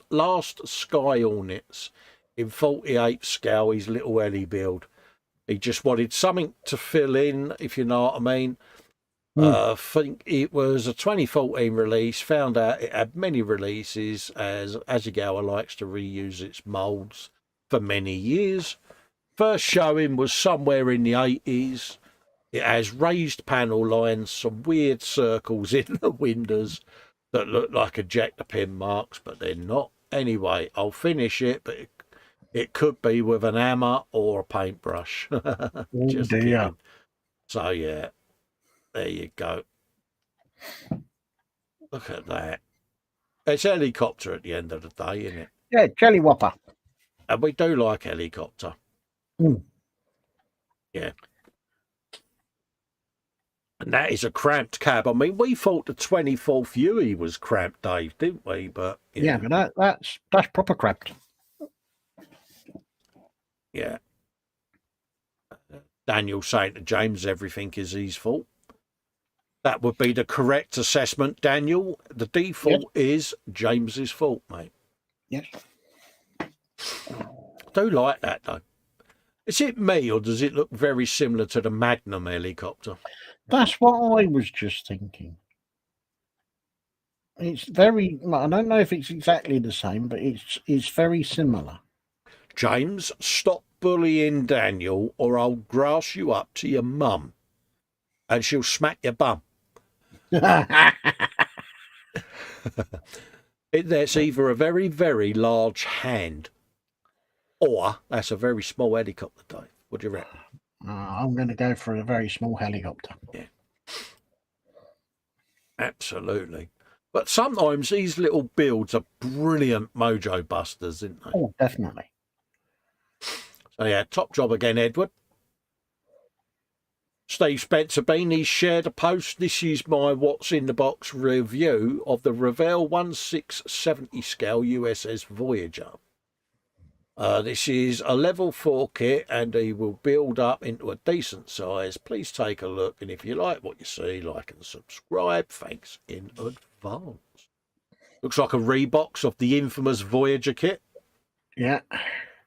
last Sky Hornets in 48 scale, his little Ellie build. He just wanted something to fill in, if you know what I mean. I think it was a 2014 release. Found out it had many releases, as Azigawa likes to reuse its moulds for many years. First showing was somewhere in the 80s. It has raised panel lines, some weird circles in the windows that look like ejector pin marks, but they're not. Anyway, I'll finish it, but it could be with an hammer or a paintbrush. Just kidding. So, yeah, there you go. Look at that. It's helicopter at the end of the day, isn't it? Yeah, jelly whopper. And we do like helicopter. Yeah. And that is a cramped cab. I mean, we thought the 24th Huey was cramped, Dave, didn't we? But yeah, but that's proper cramped. Yeah. Daniel saying to James, everything is his fault. That would be the correct assessment, Daniel. The default is James's fault, mate. Yes. I do like that, though. Is it me, or does it look very similar to the Magnum helicopter? That's what I was just thinking. It's very. I don't know if it's exactly the same, but it's very similar. James, stop bullying Daniel, or I'll grass you up to your mum, and she'll smack your bum. That's either a very, very large hand, or that's a very small helicopter, Dave. What do you reckon? I'm going to go for a very small helicopter. Yeah, absolutely. But sometimes these little builds are brilliant mojo busters, aren't they? Oh, definitely. So yeah, top job again, Edward. Steve Spencer Bean, he's shared a post. This is my What's in the Box review of the Revell 1670 scale USS Voyager. This is a level 4 kit, and he will build up into a decent size. Please take a look, and if you like what you see, like and subscribe. Thanks in advance. Looks like a rebox of the infamous Voyager kit. Yeah.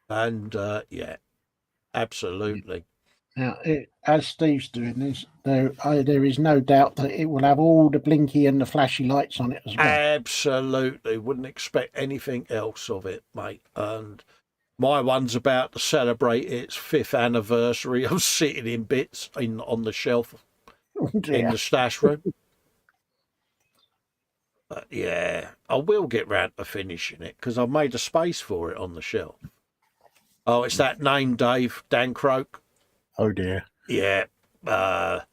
And yeah, absolutely. Now, as Steve's doing this, there is no doubt that it will have all the blinky and the flashy lights on it as well. Absolutely. Wouldn't expect anything else of it, mate. And my one's about to celebrate its 5th anniversary of sitting in bits on the shelf in the stash room. But yeah, I will get round to finishing it because I've made a space for it on the shelf. Oh, it's that name, Dave, Dan Croak. Oh dear. Yeah. A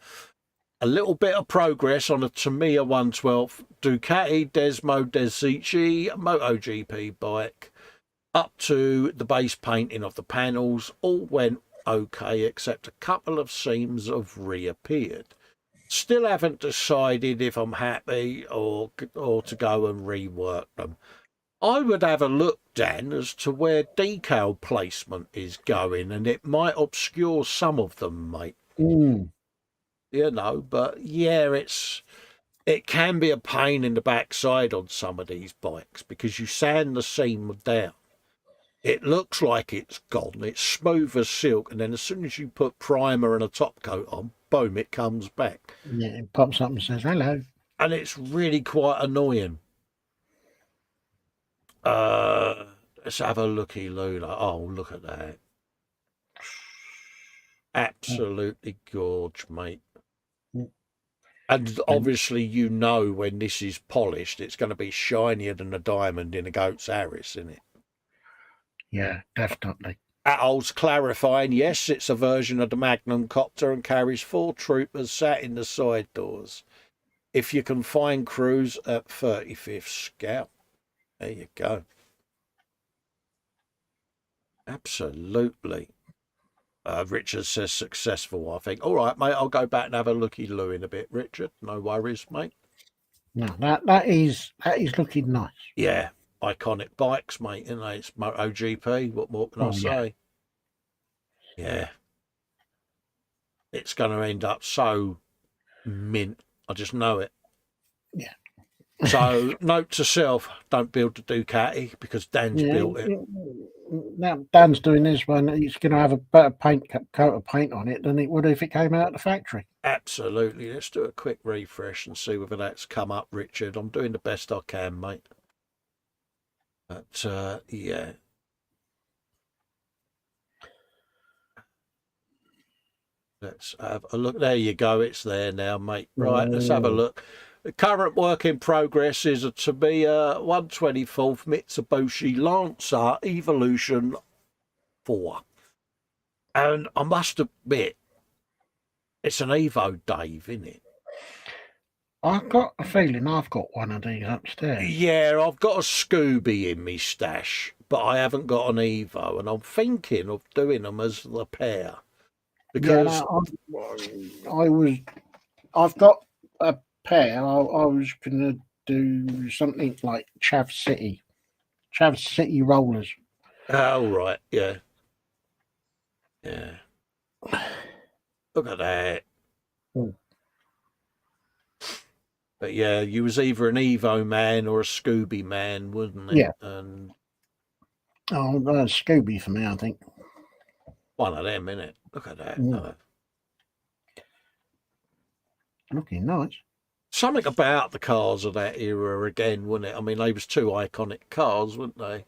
little bit of progress on a Tamiya 112 Ducati Desmo Desici MotoGP bike. Up to the base painting of the panels, all went okay, except a couple of seams have reappeared. Still haven't decided if I'm happy or to go and rework them. I would have a look, Dan, as to where decal placement is going, and it might obscure some of them, mate. Mm. You know, but yeah, it can be a pain in the backside on some of these bikes because you sand the seam down. It looks like it's gone. It's smooth as silk, and then as soon as you put primer and a top coat on, boom, it comes back. Yeah, it pops up and says hello. And it's really quite annoying. Let's have a looky, Lula. Oh, look at that. Absolutely gorge, mate. And obviously, you know when this is polished, it's going to be shinier than a diamond in a goat's Harris, isn't it? Yeah, definitely. Atol's clarifying, yes, it's a version of the Magnum copter and carries 4 troopers sat in the side doors. If you can find crews at 35th Scout. There you go. Absolutely. Richard says successful, I think. All right, mate, I'll go back and have a looky-loo in a bit, Richard. No worries, mate. No, that is looking nice. Yeah, iconic bikes, mate. You know, it's MotoGP. What more can I say? Yeah. It's going to end up so mint. I just know it. Yeah. So, note to self, don't build the Ducati because Dan's built it. Now Dan's doing this one. It's going to have a better coat of paint on it than it would if it came out of the factory. Absolutely. Let's do a quick refresh and see whether that's come up, Richard. I'm doing the best I can, mate. But, yeah. Let's have a look. There you go. It's there now, mate. Right, let's have a look. The current work in progress is a Tamiya 124th Mitsubishi Lancer Evolution 4. And I must admit, it's an Evo, Dave, isn't it? I've got a feeling I've got one of these upstairs. Yeah, I've got a Scooby in me stash, but I haven't got an Evo, and I'm thinking of doing them as the pair. Because I've got a pair. I was going to do something like Chav City rollers. Oh, right, yeah. Yeah. Look at that. Mm. But yeah, you was either an Evo man or a Scooby man, wasn't it? Yeah. And Scooby for me, I think. One of them, innit? Look at that. Looking nice. Something about the cars of that era again, wouldn't it? I mean, they was two iconic cars, weren't they?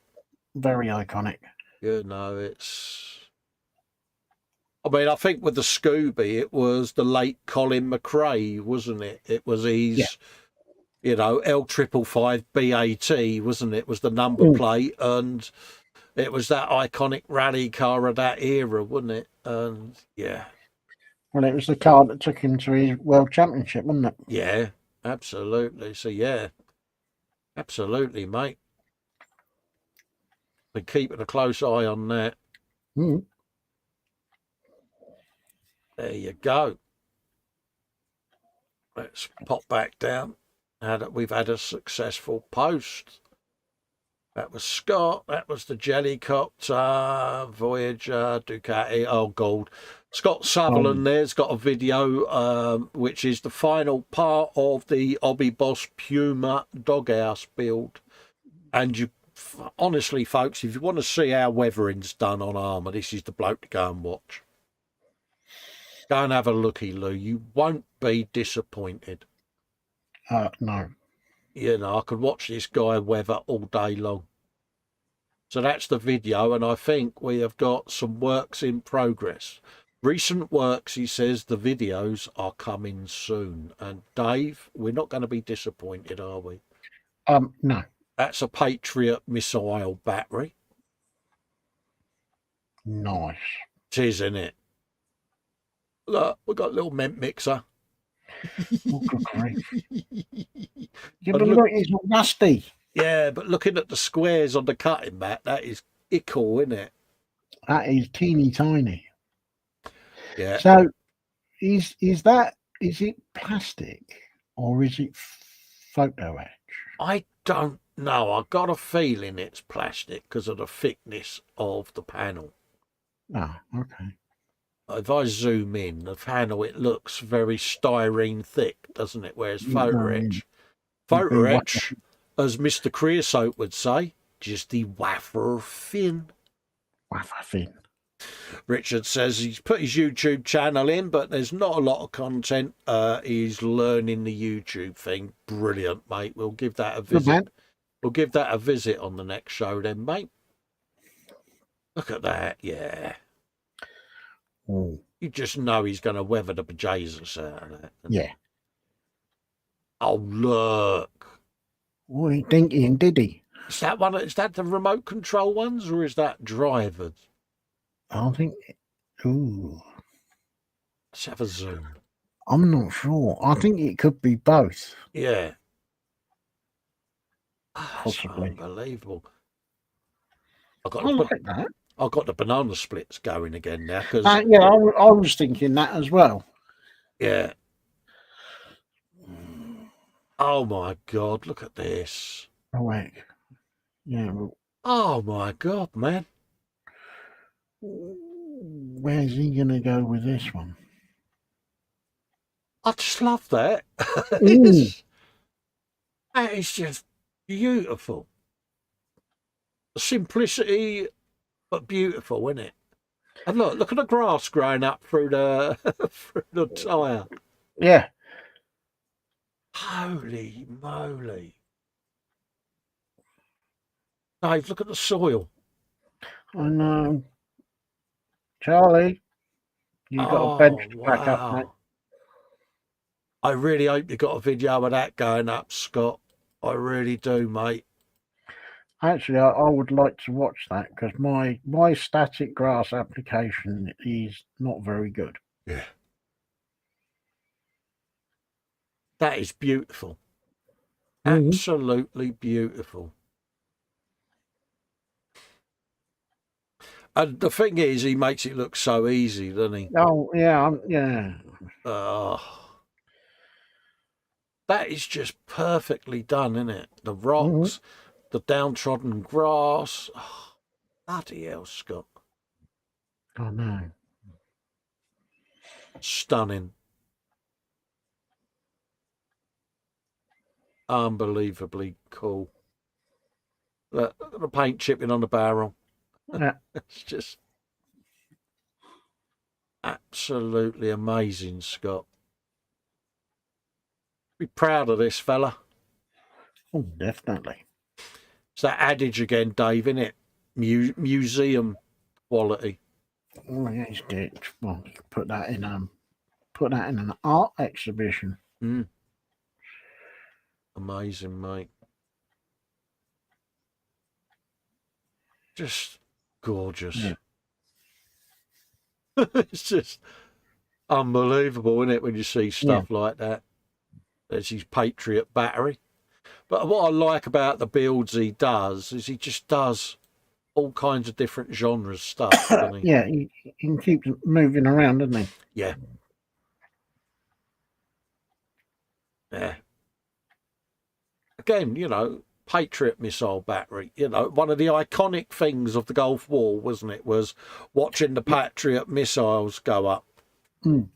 Very iconic. You know, it's... I mean, I think with the Scooby, it was the late Colin McRae, wasn't it? It was his, you know, L555 BAT, wasn't it? Was the number plate, and it was that iconic rally car of that era, wasn't it? And yeah. Well, it was the car that took him to his World Championship, wasn't it? Yeah, absolutely. So yeah, absolutely, mate. Been keeping a close eye on that. There you go. Let's pop back down. Now that we've had a successful post. That was Scott. That was the Jellycopter, Voyager, Ducati. Oh, gold. Scott Sutherland there's got a video, which is the final part of the Hobby Boss Puma doghouse build. And you, honestly, folks, if you want to see how weathering's done on Armour, this is the bloke to go and watch. Go and have a looky, Lou. You won't be disappointed. No. You know, I could watch this guy weather all day long. So that's the video, and I think we have got some works in progress. Recent works, he says, the videos are coming soon. And Dave, we're not going to be disappointed, are we? No. That's a Patriot missile battery. Nice. It is, isn't it? Look, we've got a little mint mixer. Oh, good grief. Yeah, but look, it's not rusty. Yeah, but looking at the squares on the cutting mat, that is cool, isn't it? That is teeny tiny. Yeah. So, is it plastic or is it photo etch? I don't know. I got a feeling it's plastic because of the thickness of the panel. Oh, okay. If I zoom in, the panel, it looks very styrene thick, doesn't it? Whereas photo etch, as Mr. Creosote would say, just the wafer thin. Wafer thin. Richard says he's put his YouTube channel in, but there's not a lot of content. He's learning the YouTube thing. Brilliant, mate. We'll give that a visit. We'll give that a visit on the next show then, mate. Look at that, yeah. Oh. You just know he's going to weather the bejesus out of that. Yeah. Oh, look. Oh, he dinky and diddy. Is that the remote control ones, or is that drivers? I think. Ooh. Let's have a zoom. I'm not sure. I think it could be both. Yeah. Possibly. Unbelievable. Look at that. I've got the banana splits going again now. Cause, yeah, I was thinking that as well. Yeah. Oh, my God. Look at this. Oh, wait. Yeah. Oh, my God, man. Where's he going to go with this one? I just love that. That is just beautiful. The simplicity, but beautiful, isn't it? And look at the grass growing up through the through the tyre. Yeah. Holy moly. Dave, look at the soil. I know. Charlie, you got a bench to back up, mate. I really hope you got a video of that going up, Scott. I really do, mate. Actually, I would like to watch that because my static grass application is not very good. Yeah. That is beautiful. Absolutely beautiful. And the thing is, he makes it look so easy, doesn't he? Oh, yeah, yeah. That is just perfectly done, isn't it? The rocks, the downtrodden grass. Oh, bloody hell, Scott. I know. Stunning. Unbelievably cool. The paint chipping on the barrel. Yeah. It's just... Absolutely amazing, Scott. Be proud of this fella. Oh, definitely. It's that adage again, Dave, isn't it? Museum quality. Oh, yeah, it's good. Well, you could put that in an art exhibition. Amazing, mate. Just gorgeous. Yeah. It's just unbelievable, isn't it, when you see stuff like that? There's his Patriot battery. But what I like about the builds he does is he just does all kinds of different genres stuff, doesn't he? Yeah, he can keep moving around, doesn't he? Yeah. Yeah. Again, Patriot missile battery. One of the iconic things of the Gulf War, wasn't it, was watching the Patriot missiles go up. Mm.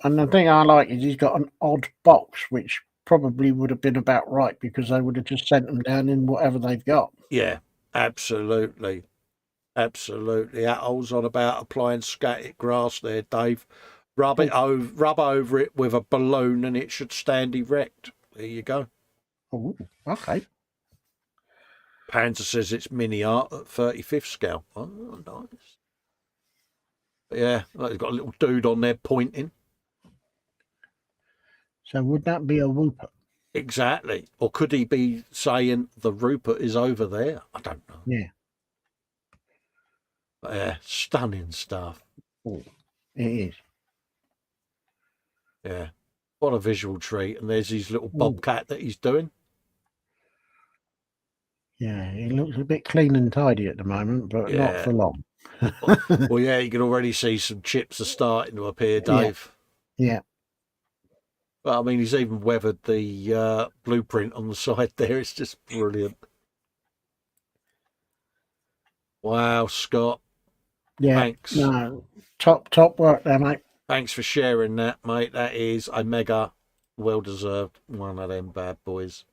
And the thing I like is he's got an odd box, which probably would have been about right because they would have just sent them down in whatever they've got. Yeah, absolutely. Absolutely. Atol's on about applying scatic grass there, Dave. Rub over it with a balloon and it should stand erect. There you go. Oh, okay. Panzer says it's mini art at 35th scale. Oh, nice. But yeah, they've got a little dude on there pointing. So would that be a whooper? Exactly. Or could he be saying the Rupert is over there? I don't know. Yeah. But yeah, stunning stuff. Oh, it is. Yeah. What a visual treat. And there's his little bobcat that he's doing. Yeah, he looks a bit clean and tidy at the moment, but not for long. Well, yeah, you can already see some chips are starting to appear, Dave. Yeah. But I mean, he's even weathered the blueprint on the side there. It's just brilliant. Wow, Scott. Yeah. Thanks. No, top work there, mate. Thanks for sharing that, mate. That is a mega well-deserved one of them bad boys.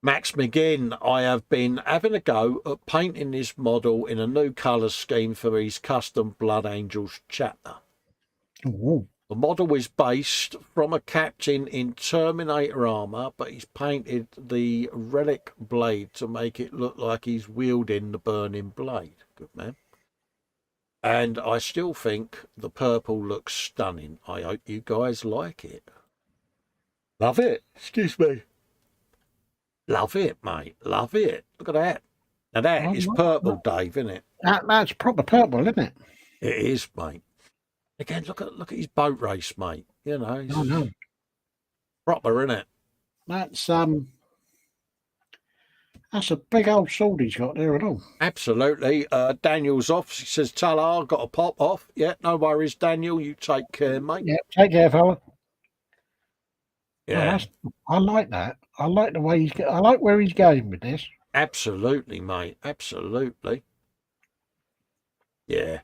Max McGinn, I have been having a go at painting this model in a new colour scheme for his custom Blood Angels chapter. Ooh. The model is based from a captain in Terminator armour, but he's painted the relic blade to make it look like he's wielding the burning blade. Good man. And I still think the purple looks stunning. I hope you guys like it. Love it. Excuse me. Love it, mate. Love it. Look at that. Now that is purple, Dave, isn't it? That's proper purple, isn't it? It is, mate. Again, look at his boat race, mate. He's proper, isn't it? That's a big old sword he's got there at all. Absolutely. Daniel's off. He says, Talar, I've got to pop off. Yeah, no worries, Daniel. You take care, mate. Yeah, take care, fella. Yeah. I like that. I like the way I like where he's going with this. Absolutely, mate. Absolutely. Yeah.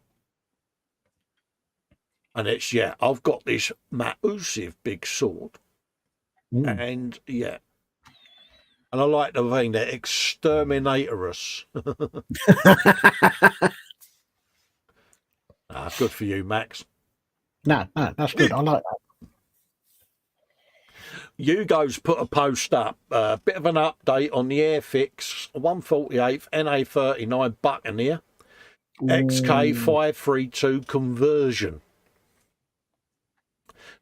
And it's, I've got this massive big sword. And, and I like the thing that exterminatorus. Good for you, Max. No, that's good. I like that. Hugo's put a post up, a bit of an update on the Airfix 148th NA39 Buccaneer XK532 conversion.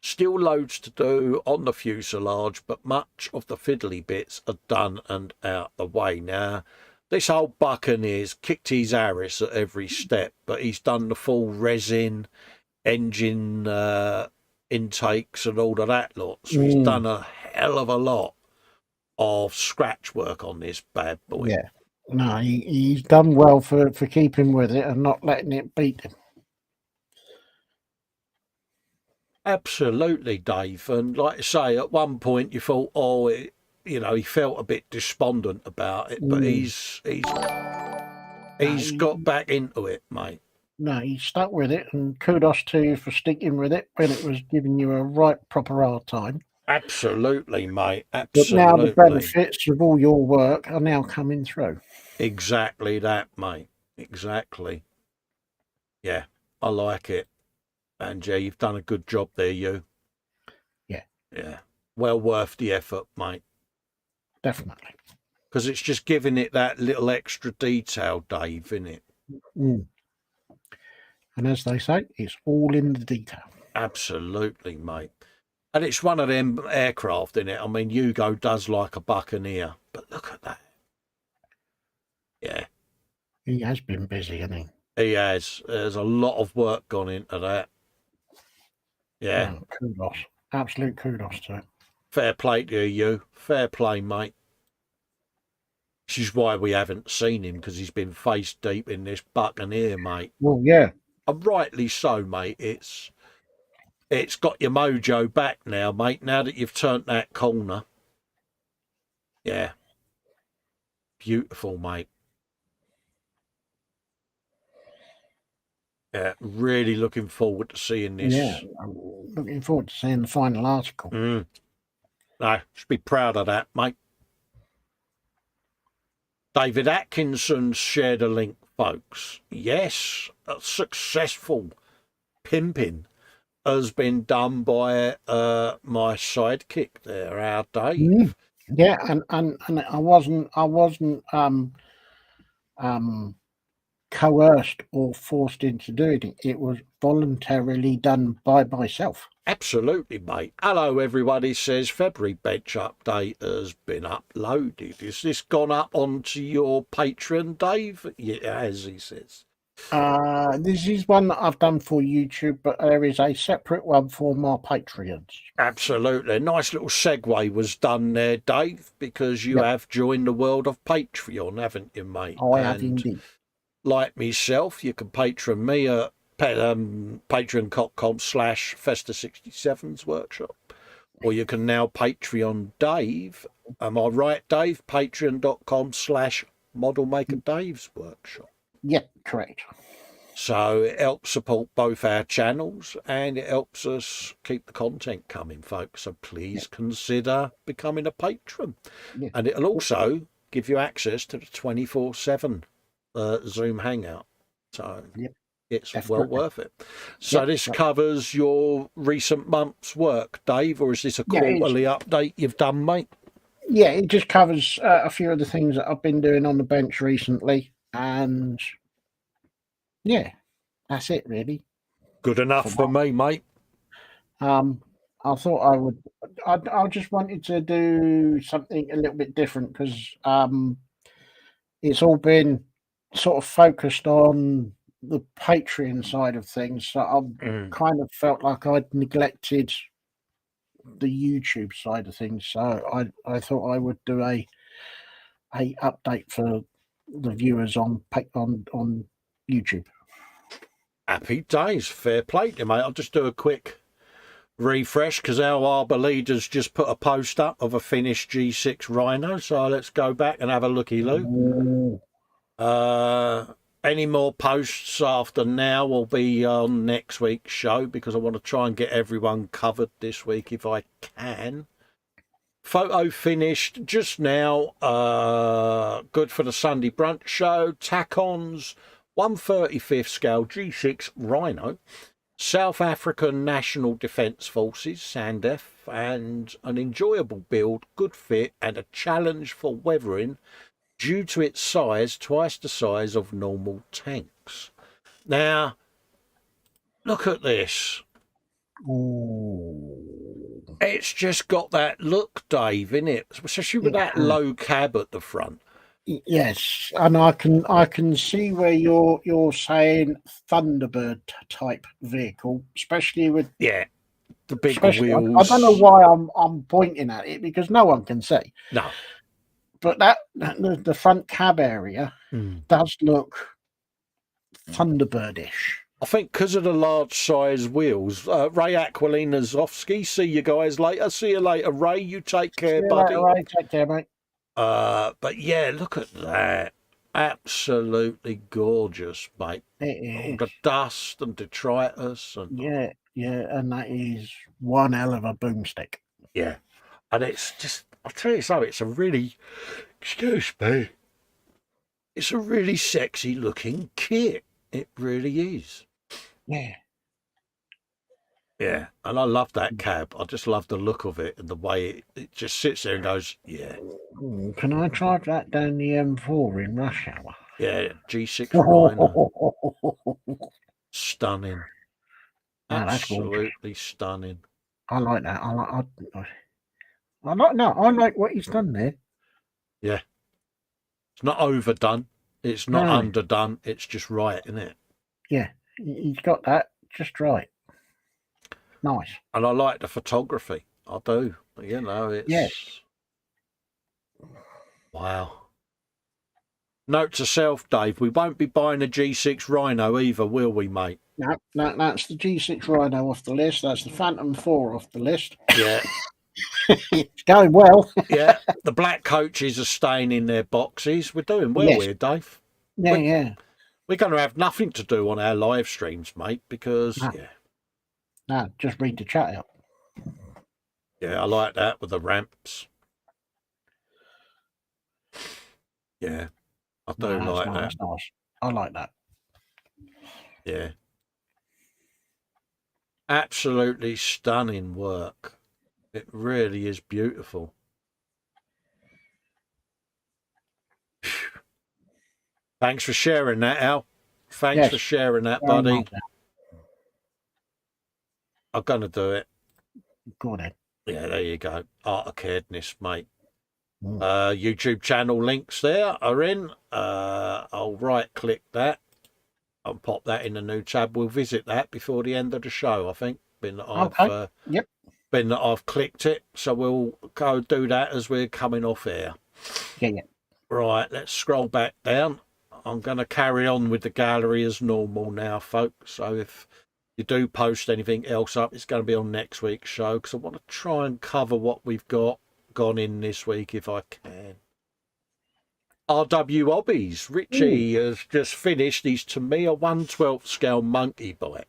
Still loads to do on the fuselage, but much of the fiddly bits are done and out the way. Now, this old Buccaneer's kicked his Harris at every step, but he's done the full resin, engine intakes and all of that lot. So he's done a hell of a lot of scratch work on this bad boy. Yeah. No, he's done well for keeping with it and not letting it beat him. Absolutely, Dave. And like I say, at one point you thought, he felt a bit despondent about it, but he's got back into it, mate. No, he stuck with it, and kudos to you for sticking with it when it was giving you a right proper hard time. Absolutely, mate. Absolutely. But now the benefits of all your work are now coming through. Exactly that, mate. Exactly. Yeah, I like it. And yeah, you've done a good job there, you. Yeah. Yeah. Well worth the effort, mate. Definitely. Because it's just giving it that little extra detail, Dave, isn't it? Mm. And as they say, it's all in the detail. Absolutely, mate. And it's one of them aircraft, isn't it? I mean, Hugo does like a buccaneer, but look at that. Yeah. He has been busy, hasn't he? He has. There's a lot of work gone into that. Yeah. No, kudos. Absolute kudos to it. Fair play to you. Fair play, mate. This is why we haven't seen him, because he's been face deep in this buccaneer, mate. Well, yeah. And rightly so, mate. It's got your mojo back now, mate, now that you've turned that corner. Yeah. Beautiful, mate. Yeah, really looking forward to seeing this. Yeah, I'm looking forward to seeing the final article. No, should be proud of that, mate. David Atkinson shared a link, folks. Yes, a successful pimping has been done by my sidekick there, our Dave. Yeah, and I wasn't coerced or forced into doing it. It was voluntarily done by myself. Absolutely, mate. Hello, everybody. Says February bench update has been uploaded. Is this gone up onto your Patreon, Dave? Yeah, as he says. This is one that I've done for YouTube, but there is a separate one for my Patreons. Absolutely. A nice little segue was done there, Dave, because you have joined the world of Patreon, haven't you, mate? I have indeed. Like myself, you can Patreon me at patreon.com/Festa67's workshop. Or you can now Patreon Dave. Am I right, Dave? Patreon.com/Model Dave's workshop. Yeah, correct. So it helps support both our channels and it helps us keep the content coming, folks. So please consider becoming a patron. Yeah. And it'll also give you access to the 24/7 Zoom Hangout. So it's well worth it. So this covers your recent month's work, Dave, or is this a quarterly update you've done, mate? Yeah, it just covers a few of the things that I've been doing on the bench recently. And yeah, that's it, really. Good enough for me, mate. I thought I just wanted to do something a little bit different because it's all been sort of focused on the Patreon side of things. So I kind of felt like I'd neglected the YouTube side of things. So I thought I would do a update for the viewers on YouTube. Happy days. Fair play to you, mate. I'll just do a quick refresh because our Arbor leader's just put a post up of a finished G6 Rhino. So let's go back and have a looky-loo. Any more posts after now will be on next week's show because I want to try and get everyone covered this week if I can. Photo finished just now. Good for the Sunday Brunch show. Tacon's 1/35th scale G6 Rhino. South African National Defence Forces, SANDF, and an enjoyable build, good fit, and a challenge for weathering due to its size, twice the size of normal tanks. Now, look at this. Ooh. It's just got that look, Dave, innit? Especially with that low cab at the front. Yes, and I can see where you're saying Thunderbird type vehicle, especially with the big wheels. I don't know why I'm pointing at it because no one can see. No, but the front cab area does look Thunderbirdish. I think because of the large size wheels. Ray Aquilina's off ski. See you guys later. See you later, Ray. You take care, buddy. Later, Ray. Take care, mate. But yeah, look at that. Absolutely gorgeous, mate. All the dust and detritus. And yeah, and that is one hell of a boomstick. Yeah. And it's just, I'll tell you so, it's a really, excuse me, it's a really sexy looking kit. It really is. Yeah. Yeah, and I love that cab. I just love the look of it and the way it just sits there and goes, yeah. Can I drive that down the M4 in rush hour? Yeah, G6 Rhino. Stunning. That's gorgeous. Absolutely stunning. I like that. I like what he's done there. Yeah. It's not overdone. It's not No. underdone. It's just right, isn't it? Yeah, he's got that just right. Nice. And I like the photography. I do. You know, it's... Yes. Wow. Note to self, Dave, we won't be buying a G6 Rhino either, will we, mate? No, that's the G6 Rhino off the list. That's the Phantom 4 off the list. Yeah. It's going well. Yeah, the black coaches are staying in their boxes. We're doing well here, Dave. Yeah. We're going to have nothing to do on our live streams, mate, because, No, just read the chat out. Yeah, I like that with the ramps. Yeah, I do like that. That's nice. I like that. Yeah. Absolutely stunning work. It really is beautiful. Thanks for sharing that, Al. Thanks for sharing that, buddy. I'm going to do it. Go on then. Yeah, there you go. Art of Caredness, mate. YouTube channel links there are in. I'll right-click that and pop that in a new tab. We'll visit that before the end of the show, I think. Being that I've clicked it, so we'll go do that as we're coming off air. Yeah. Right, let's scroll back down. I'm going to carry on with the gallery as normal now, folks. So if you do post anything else up, it's going to be on next week's show, because I want to try and cover what we've gone in this week if I can. RW Hobbies. Richie has just finished his Tamiya 1/12 scale monkey bike.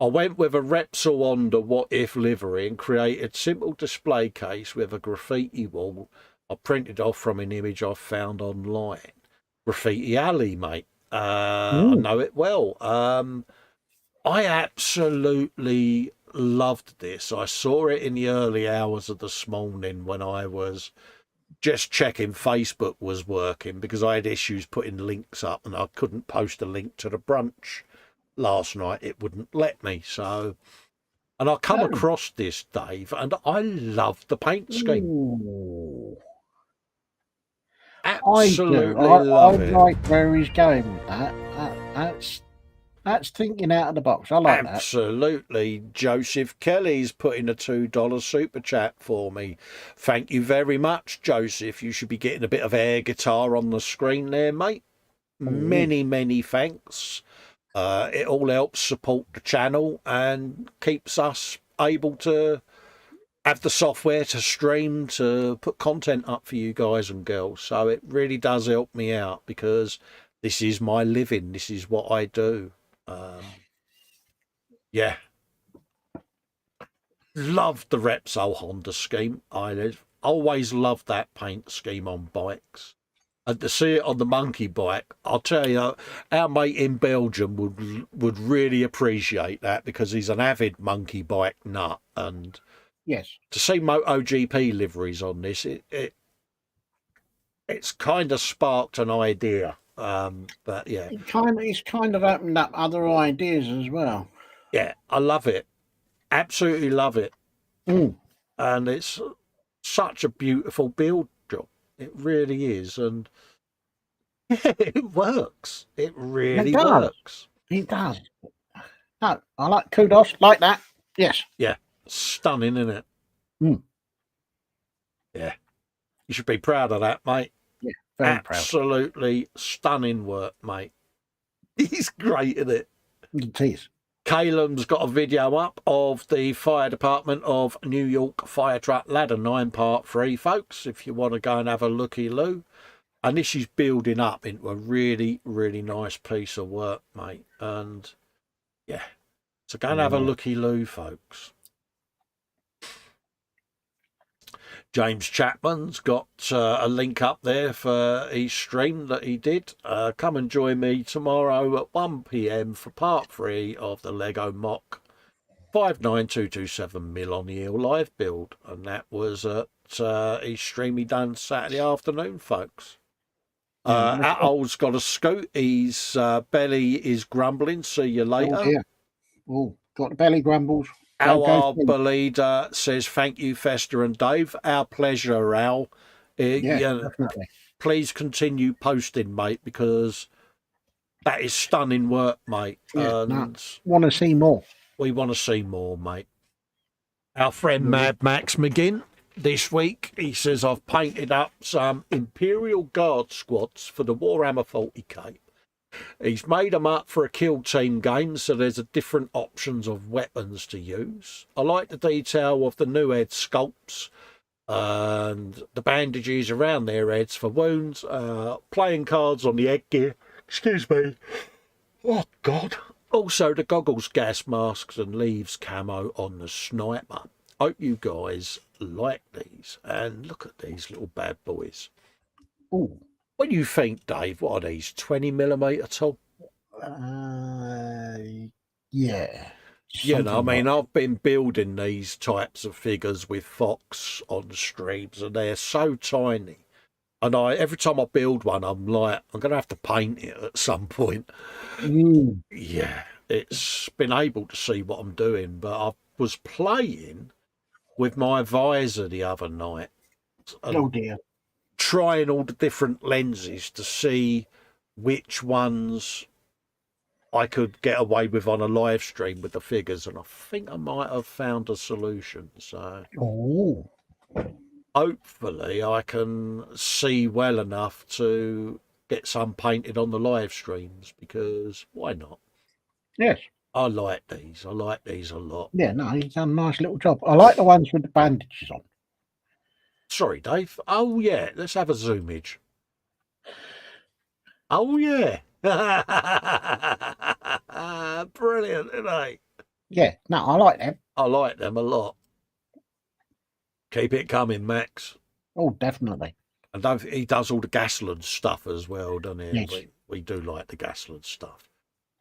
I went with a Repsol Honda What If livery and created simple display case with a graffiti wall I printed off from an image I found online. Graffiti Alley, mate. I know it well. I absolutely loved this. I saw it in the early hours of this morning when I was just checking Facebook was working, because I had issues putting links up and I couldn't post a link to the brunch last night. It wouldn't let me. So, and I come across this, Dave, and I love the paint scheme. Absolutely love it. I like where he's going with that. That's thinking out of the box. I like that. Absolutely. Joseph Kelly's putting a $2 super chat for me. Thank you very much, Joseph. You should be getting a bit of air guitar on the screen there, mate. Many thanks. It all helps support the channel and keeps us able to have the software to stream, to put content up for you guys and girls. So it really does help me out, because this is my living. This is what I do. Yeah. Loved the Repsol Honda scheme. I always loved that paint scheme on bikes. And to see it on the monkey bike, I'll tell you, our mate in Belgium would really appreciate that, because he's an avid monkey bike nut. And to see MotoGP liveries on this, it's kind of sparked an idea. But yeah, it's kind of opened up other ideas as well. Yeah, I love it. Absolutely love it. And it's such a beautiful build job. It really is. And it works. It really works. It does. No, I like kudos like that. Yes. Yeah. Stunning, isn't it? Yeah. You should be proud of that, mate. Yeah, very proud. Absolutely stunning work, mate. He's great at it. It is. Caleb's got a video up of the Fire Department of New York Fire Truck Ladder 9 Part 3, folks, if you want to go and have a looky-loo. And this is building up into a really, really nice piece of work, mate. And, yeah, so go and have a looky-loo, folks. James Chapman's got a link up there for his stream that he did. Come and join me tomorrow at 1 p.m. for part 3 of the Lego Mock 59227 mil on the Hill live build, and that was at his stream he done Saturday afternoon, folks. Atol's got a scoot. His belly is grumbling. See you later. Oh, dear. Oh, got the belly grumbles. Al Belida says, thank you, Festa and Dave. Our pleasure, Al. Definitely. Please continue posting, mate, because that is stunning work, mate. And want to see more. We want to see more, mate. Our friend Mad Max McGinn, this week, he says, I've painted up some Imperial Guard squads for the Warhammer 40k. He's made them up for a kill team game, so there's a different options of weapons to use. I like the detail of the new head sculpts and the bandages around their heads for wounds, playing cards on the headgear. Excuse me. Oh, God. Also, the goggles, gas masks and leaves camo on the sniper. Hope you guys like these. And look at these little bad boys. Ooh. What do you think, Dave? What are these, 20mm tall? Yeah. You know, I mean, I've been building these types of figures with Fox on streams, and they're so tiny. And every time I build one, I'm like, I'm going to have to paint it at some point. Yeah, it's been able to see what I'm doing, but I was playing with my visor the other night. Oh, dear. Trying all the different lenses to see which ones I could get away with on a live stream with the figures, and I think I might have found a solution. So hopefully I can see well enough to get some painted on the live streams, because why not? Yes. I like these. I like these a lot. Yeah, no, he's done a nice little job. I like the ones with the bandages on. Sorry, Dave. Oh, yeah. Let's have a zoomage. Oh, yeah. Brilliant, isn't they? Yeah, no, I like them. I like them a lot. Keep it coming, Max. Oh, definitely. And he does all the Gasland stuff as well, doesn't he? Yes. We do like the Gasland stuff.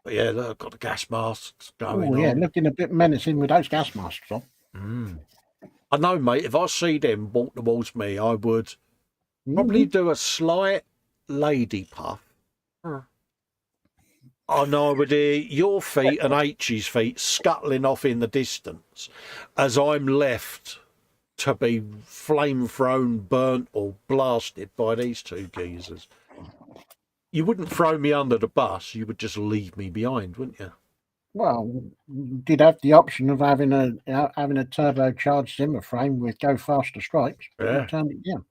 But yeah, look, I've got the gas masks going on. Oh, yeah, looking a bit menacing with those gas masks on. I know, mate, if I see them walk towards me, I would probably do a slight lady puff. And I would hear your feet and H's feet scuttling off in the distance as I'm left to be flame thrown, burnt or blasted by these two geezers. You wouldn't throw me under the bus, you would just leave me behind, wouldn't you? Well, you did have the option of having a turbocharged Zimmer frame with go faster stripes. Yeah. Turned it down.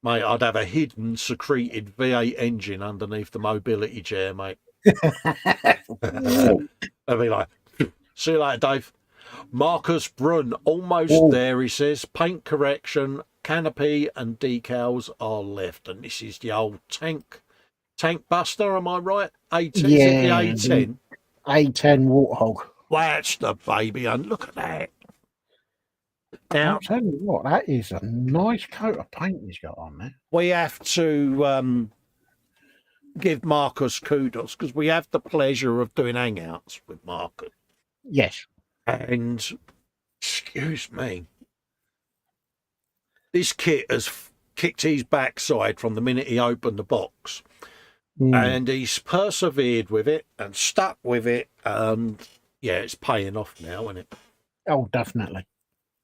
Mate, I'd have a hidden secreted V8 engine underneath the mobility chair, mate. I'd be like, see you later, Dave. Marcus Brun, almost there, he says. Paint correction, canopy and decals are left. And this is the old tank buster, am I right? 18, yeah, is it the A10? A10 Warthog. That's the baby, and look at that. Now, I'll tell you what, that is a nice coat of paint he's got on there. We have to give Marcus kudos, because we have the pleasure of doing hangouts with Marcus. Yes. And, excuse me, this kit has kicked his backside from the minute he opened the box. And he's persevered with it and stuck with it. And, yeah, it's paying off now, isn't it? Oh, definitely.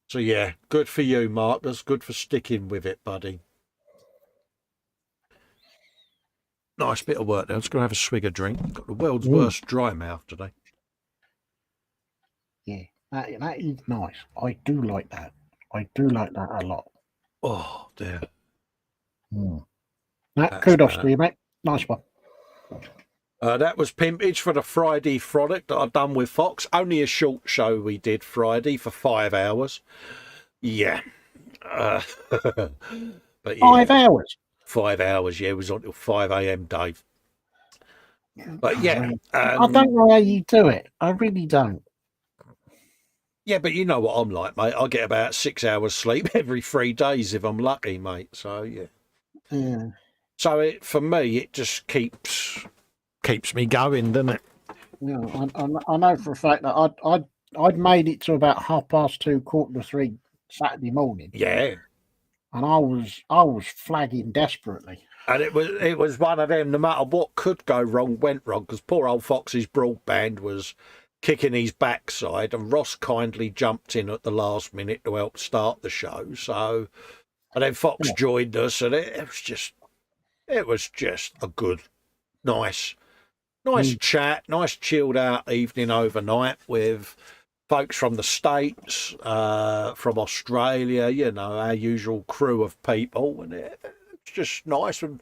So, yeah, good for you, Marcus. Good for sticking with it, buddy. Nice bit of work there. I'm just going to have a swig of drink. Got the world's worst dry mouth today. Yeah, that is nice. I do like that. I do like that a lot. Oh, dear. Kudos to you, mate. Nice one. That was Pimpage for the Friday frolic that I've done with Fox. Only a short show we did Friday for 5 hours. Yeah. But yeah. 5 hours? 5 hours, yeah. It was until 5 a.m, Dave. But yeah. I don't know how you do it. I really don't. Yeah, but you know what I'm like, mate. I get about 6 hours sleep every 3 days if I'm lucky, mate. So, yeah. Yeah. So, for me, it just keeps me going, doesn't it? Yeah, I know for a fact that I'd I'd made it to about 2:30, 2:45 Saturday morning, Yeah. and I was flagging desperately. And it was one of them, no matter what could go wrong, went wrong, because poor old Fox's broadband was kicking his backside, and Ross kindly jumped in at the last minute to help start the show. So, and then Fox joined us, and it was just a good, nice chat, nice chilled out evening overnight with folks from the States, from Australia, you know, our usual crew of people, and it's just nice. And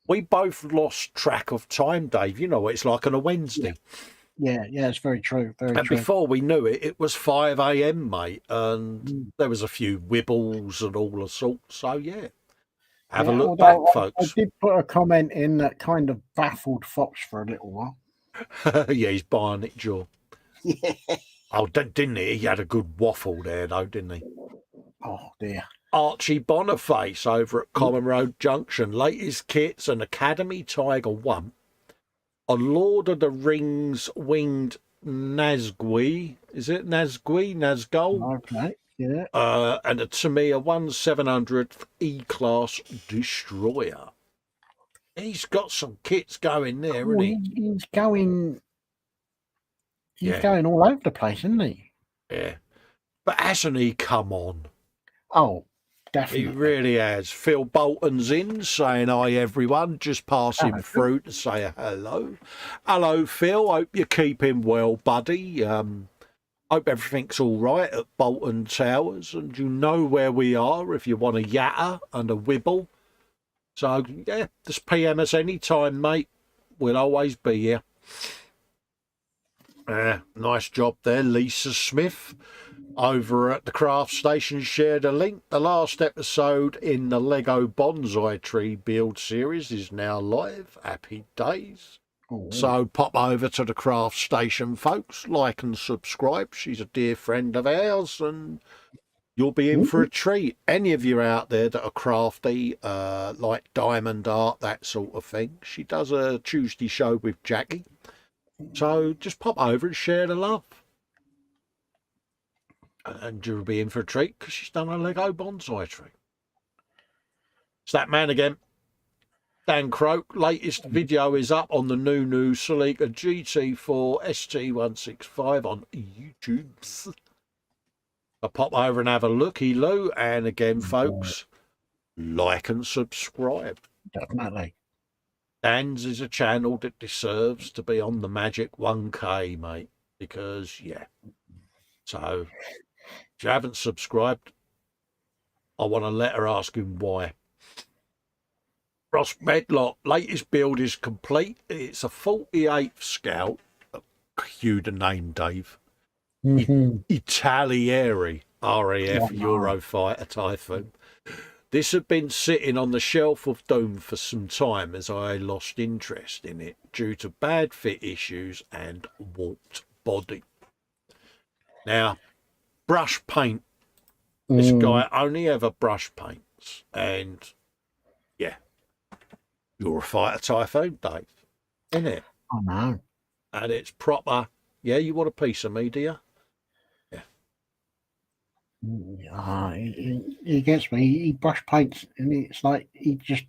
we both lost track of time, Dave. You know what it's like on a Wednesday. Yeah, it's very true. Very and true. Before we knew it, it was 5 a.m, mate, and there was a few wibbles and all the sorts. So, yeah. Have a look back, folks. I did put a comment in that kind of baffled Fox for a little while. Yeah, he's bionic jaw. Yeah. Oh, didn't he? He had a good waffle there, though, didn't he? Oh, dear. Archie Boniface over at Common Road Junction. Latest kits, an Academy Tiger 1. A Lord of the Rings winged Nazgul. Is it Nazgul? Nazgul? Okay, yeah. And a Tamiya 1700th E-Class Destroyer. He's got some kits going there, isn't he? He's going all over the place, isn't he? Yeah. But hasn't he come on? Oh, definitely. He really has. Phil Bolton's in, saying hi, everyone. Just passing through to say hello. Hello, Phil. Hope you're keeping well, buddy. Hope everything's all right at Bolton Towers, and you know where we are if you want a yatter and a wibble. So, yeah, just PM us any time, mate. We'll always be here. Nice job there, Lisa Smith. Over at the craft station, shared a link. The last episode in the Lego bonsai tree build series is now live. Happy days. So pop over to the craft station, folks. Like and subscribe. She's a dear friend of ours, and you'll be in for a treat. Any of you out there that are crafty, like diamond art, that sort of thing. She does a Tuesday show with Jackie. So just pop over and share the love. And you'll be in for a treat because she's done a Lego bonsai tree. It's that man again. Dan Croak. Latest video is up on the new Celica GT4 ST165 on YouTube. So pop over and have a looky, Lou. And again, folks, like and subscribe. Definitely. Dan's is a channel that deserves to be on the magic 1K, mate. Because, yeah. So, if you haven't subscribed, I want a letter asking why. Ross Medlock, latest build is complete. It's a 48th Scout. Cue the name, Dave. Italieri RAF Eurofighter Typhoon. This had been sitting on the shelf of Doom for some time as I lost interest in it due to bad fit issues and warped body. Now, brush paint. This guy only ever brush paints, and yeah, Eurofighter Typhoon, Dave, isn't it? I know. And it's proper. Yeah, you want a piece of me, do you? He gets me. He brush paints, and it's like he just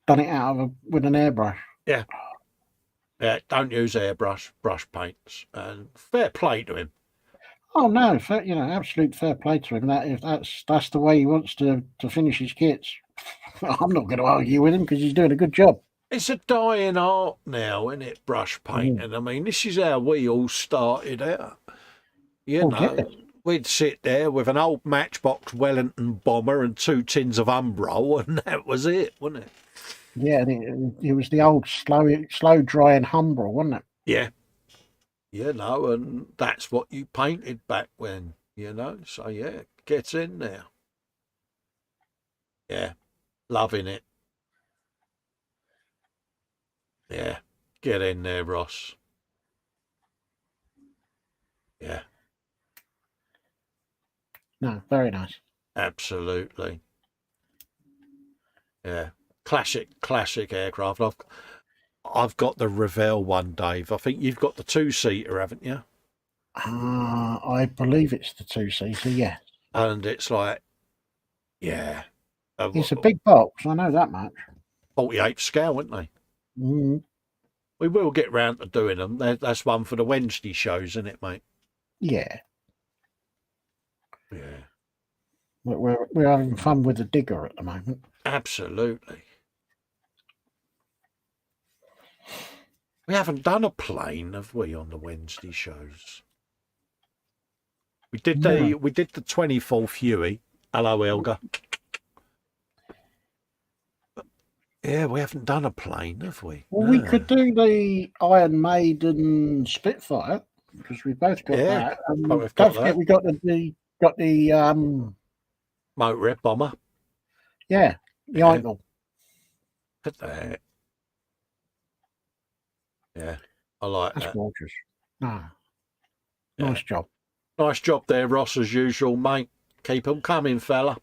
done it with an airbrush. Yeah. Don't use airbrush, brush paints, and fair play to him. Oh no, absolute fair play to him. If that's the way he wants to finish his kits, I'm not going to argue with him because he's doing a good job. It's a dying art now, isn't it? Brush painting. I mean, this is how we all started out. You know. Yeah. We'd sit there with an old Matchbox Wellington bomber and 2 tins of Umbro, and that was it, wasn't it? Yeah, it was the old slow drying Umbro, wasn't it? Yeah. You know, and that's what you painted back when, you know. So, yeah, get in there. Yeah, loving it. Yeah, get in there, Ross. Yeah. No, very nice. Absolutely. Yeah. Classic aircraft. I've got the Revell one, Dave. I think you've got the 2-seater, haven't you? I believe it's the 2-seater, yeah. And it's like, yeah. It's a big box, I know that much. 48 scale, aren't they? Mm. We will get round to doing them. That's one for the Wednesday shows, isn't it, mate? Yeah. Yeah. We're having fun with the digger at the moment. Absolutely. We haven't done a plane, have we, on the Wednesday shows? We did the 24th Huey. Hello, Elga. Yeah, we haven't done a plane, have we? Well, we could do the Iron Maiden Spitfire because we both got that. Don't forget we got the Motor bomber. Yeah, the Eichel. Look at that. Yeah, I like that. That's gorgeous. Nice job. Nice job there, Ross, as usual, mate. Keep them coming, fella.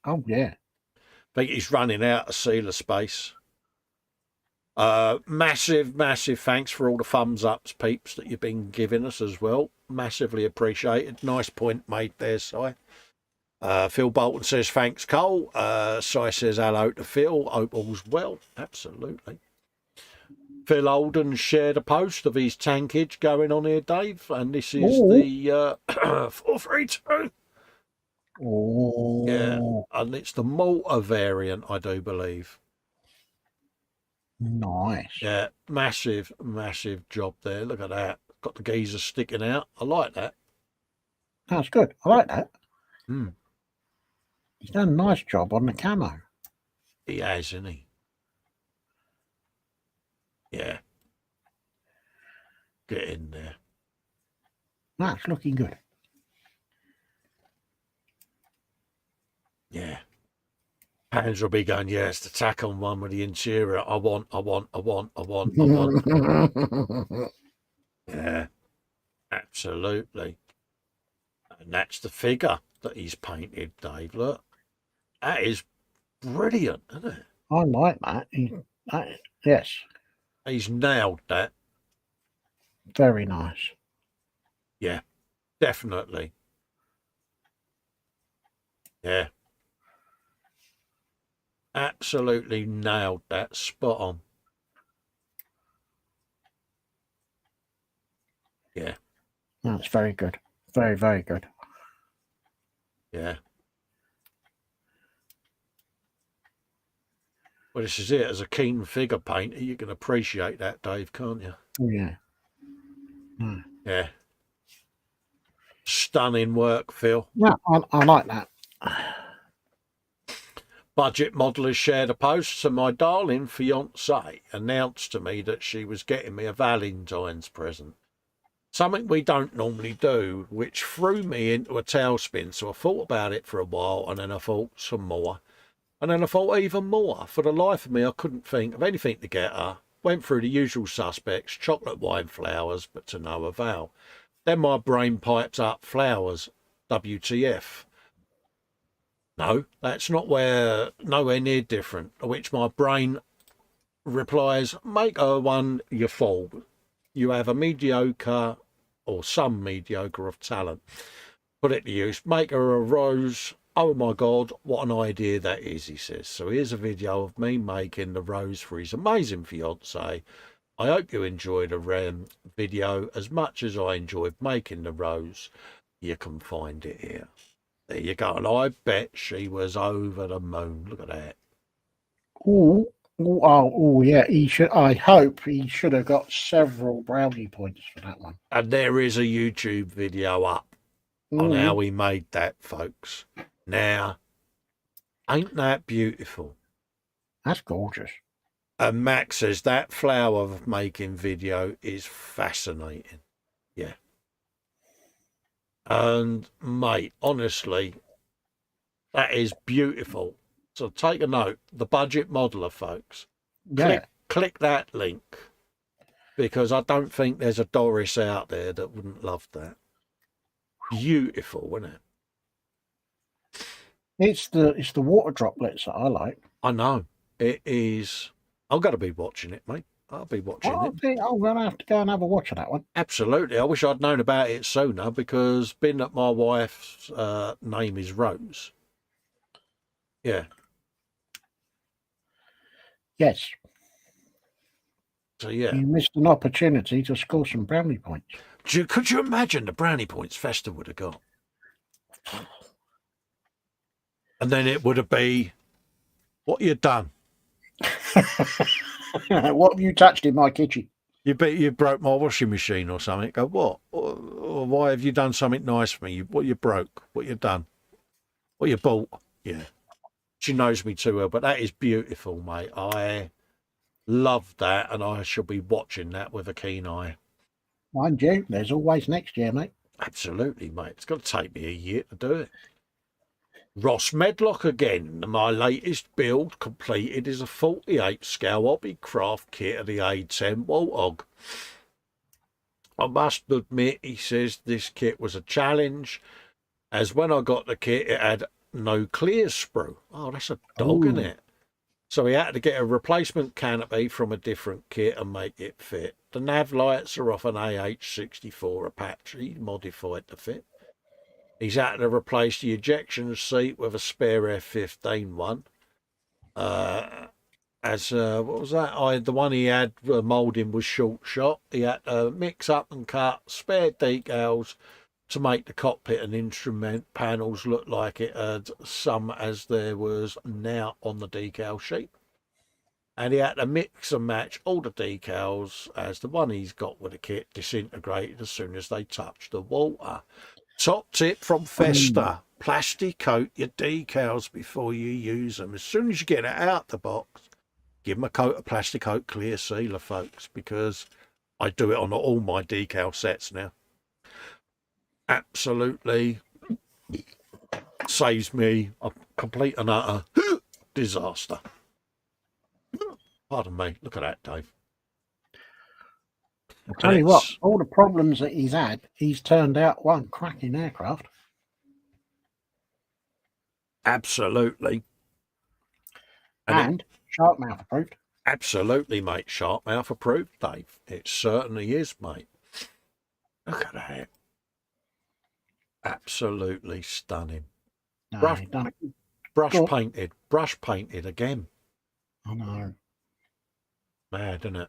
Oh, yeah. I think he's running out of sealer space. Massive thanks for all the thumbs ups, peeps, that you've been giving us as well. Massively appreciated. Nice point made there, Si. Phil Bolton says, thanks, Cole. Si says, hello to Phil. Hope all's well. Absolutely. Phil Olden shared a post of his tankage going on here, Dave, and this is the 432. Oh. Yeah, and it's the Malta variant, I do believe. Nice. Yeah, massive job there. Look at that. Got the geezer sticking out. I like that. That's good. I like that. Mm. He's done a nice job on the camo. He has, hasn't he? Yeah. Get in there. That's looking good. Yeah. Hands will be going, yeah, it's the tack on one with the interior. I want. Yeah, absolutely. And that's the figure that he's painted, Dave. Look, that is brilliant, isn't it? I like that. Yes. He's nailed that. Very nice. Yeah, definitely. Yeah. Absolutely nailed that. Spot on. Yeah. That's very good. Very, very good. Yeah. Well, this is it. As a keen figure painter, you can appreciate that, Dave, can't you? Oh, yeah. Yeah. Stunning work, Phil. Yeah, I like that. Budget modelers shared a post, so my darling fiancée announced to me that she was getting me a Valentine's present. Something we don't normally do, which threw me into a tailspin. So I thought about it for a while, and then I thought some more. And then I thought even more. For the life of me, I couldn't think of anything to get her. Went through the usual suspects, chocolate wine flowers, but to no avail. Then my brain piped up, flowers, WTF. No, that's nowhere near different. To which my brain replies, make her one your fault. You have a mediocre or some mediocre of talent. Put it to use. Make her a rose. Oh my God, what an idea that is, he says. So here's a video of me making the rose for his amazing fiancée. I hope you enjoyed the video as much as I enjoyed making the rose. You can find it here. There you go. And I bet she was over the moon. Look at that. Oh, yeah. I hope he should have got several brownie points for that one. And there is a YouTube video up on how he made that, folks. Now, ain't that beautiful? That's gorgeous. And Max says that flower making video is fascinating. Yeah. And, mate, honestly, that is beautiful. So take a note. The budget modeler, folks. Yeah. Click that link. Because I don't think there's a Doris out there that wouldn't love that. Beautiful, isn't it? It's the water droplets that I like. I know. It is. I'm going to be watching it, mate. I'll be watching I it. think I'm going to have to go and have a watch of that one. Absolutely. I wish I'd known about it sooner, because being that my wife's name is Rose. Yeah. Yes. So, yeah. You missed an opportunity to score some brownie points. Could you imagine the brownie points Festa would have got? And then it would have been, what you done? What have you touched in my kitchen? You broke my washing machine or something. Go, what? Or why have you done something nice for me? What you broke? What you done? What you bought? Yeah. She knows me too well, but that is beautiful, mate. I love that, and I shall be watching that with a keen eye. Mind you, there's always next year, mate. Absolutely, mate. It's got to take me a year to do it. Ross Medlock again. My latest build completed is a 48 scale Hobbycraft kit of the A10 Warthog. I must admit, he says this kit was a challenge, as when I got the kit, it had no clear sprue. Oh, that's a dog, isn't it? So he had to get a replacement canopy from a different kit and make it fit. The nav lights are off an AH64 Apache, modified to fit. He's had to replace the ejection seat with a spare F15 one. What was that? The one he had moulding was short shot. He had to mix up and cut spare decals to make the cockpit and instrument panels look like it had some as there was now on the decal sheet. And he had to mix and match all the decals, as the one he's got with the kit disintegrated as soon as they touched the water. Top tip from Festa: plastic coat your decals before you use them. As soon as you get it out the box, give them a coat of plastic coat clear sealer, folks, because I do it on all my decal sets now. Absolutely saves me a complete and utter disaster. Pardon me. Look at that, Dave. I'll tell you what, all the problems that he's had, he's turned out one cracking aircraft. Absolutely. And shark mouth approved. Absolutely, mate. Shark mouth approved, Dave. It certainly is, mate. Look at that. Absolutely stunning. No, Brush painted again. I know. Mad, isn't it?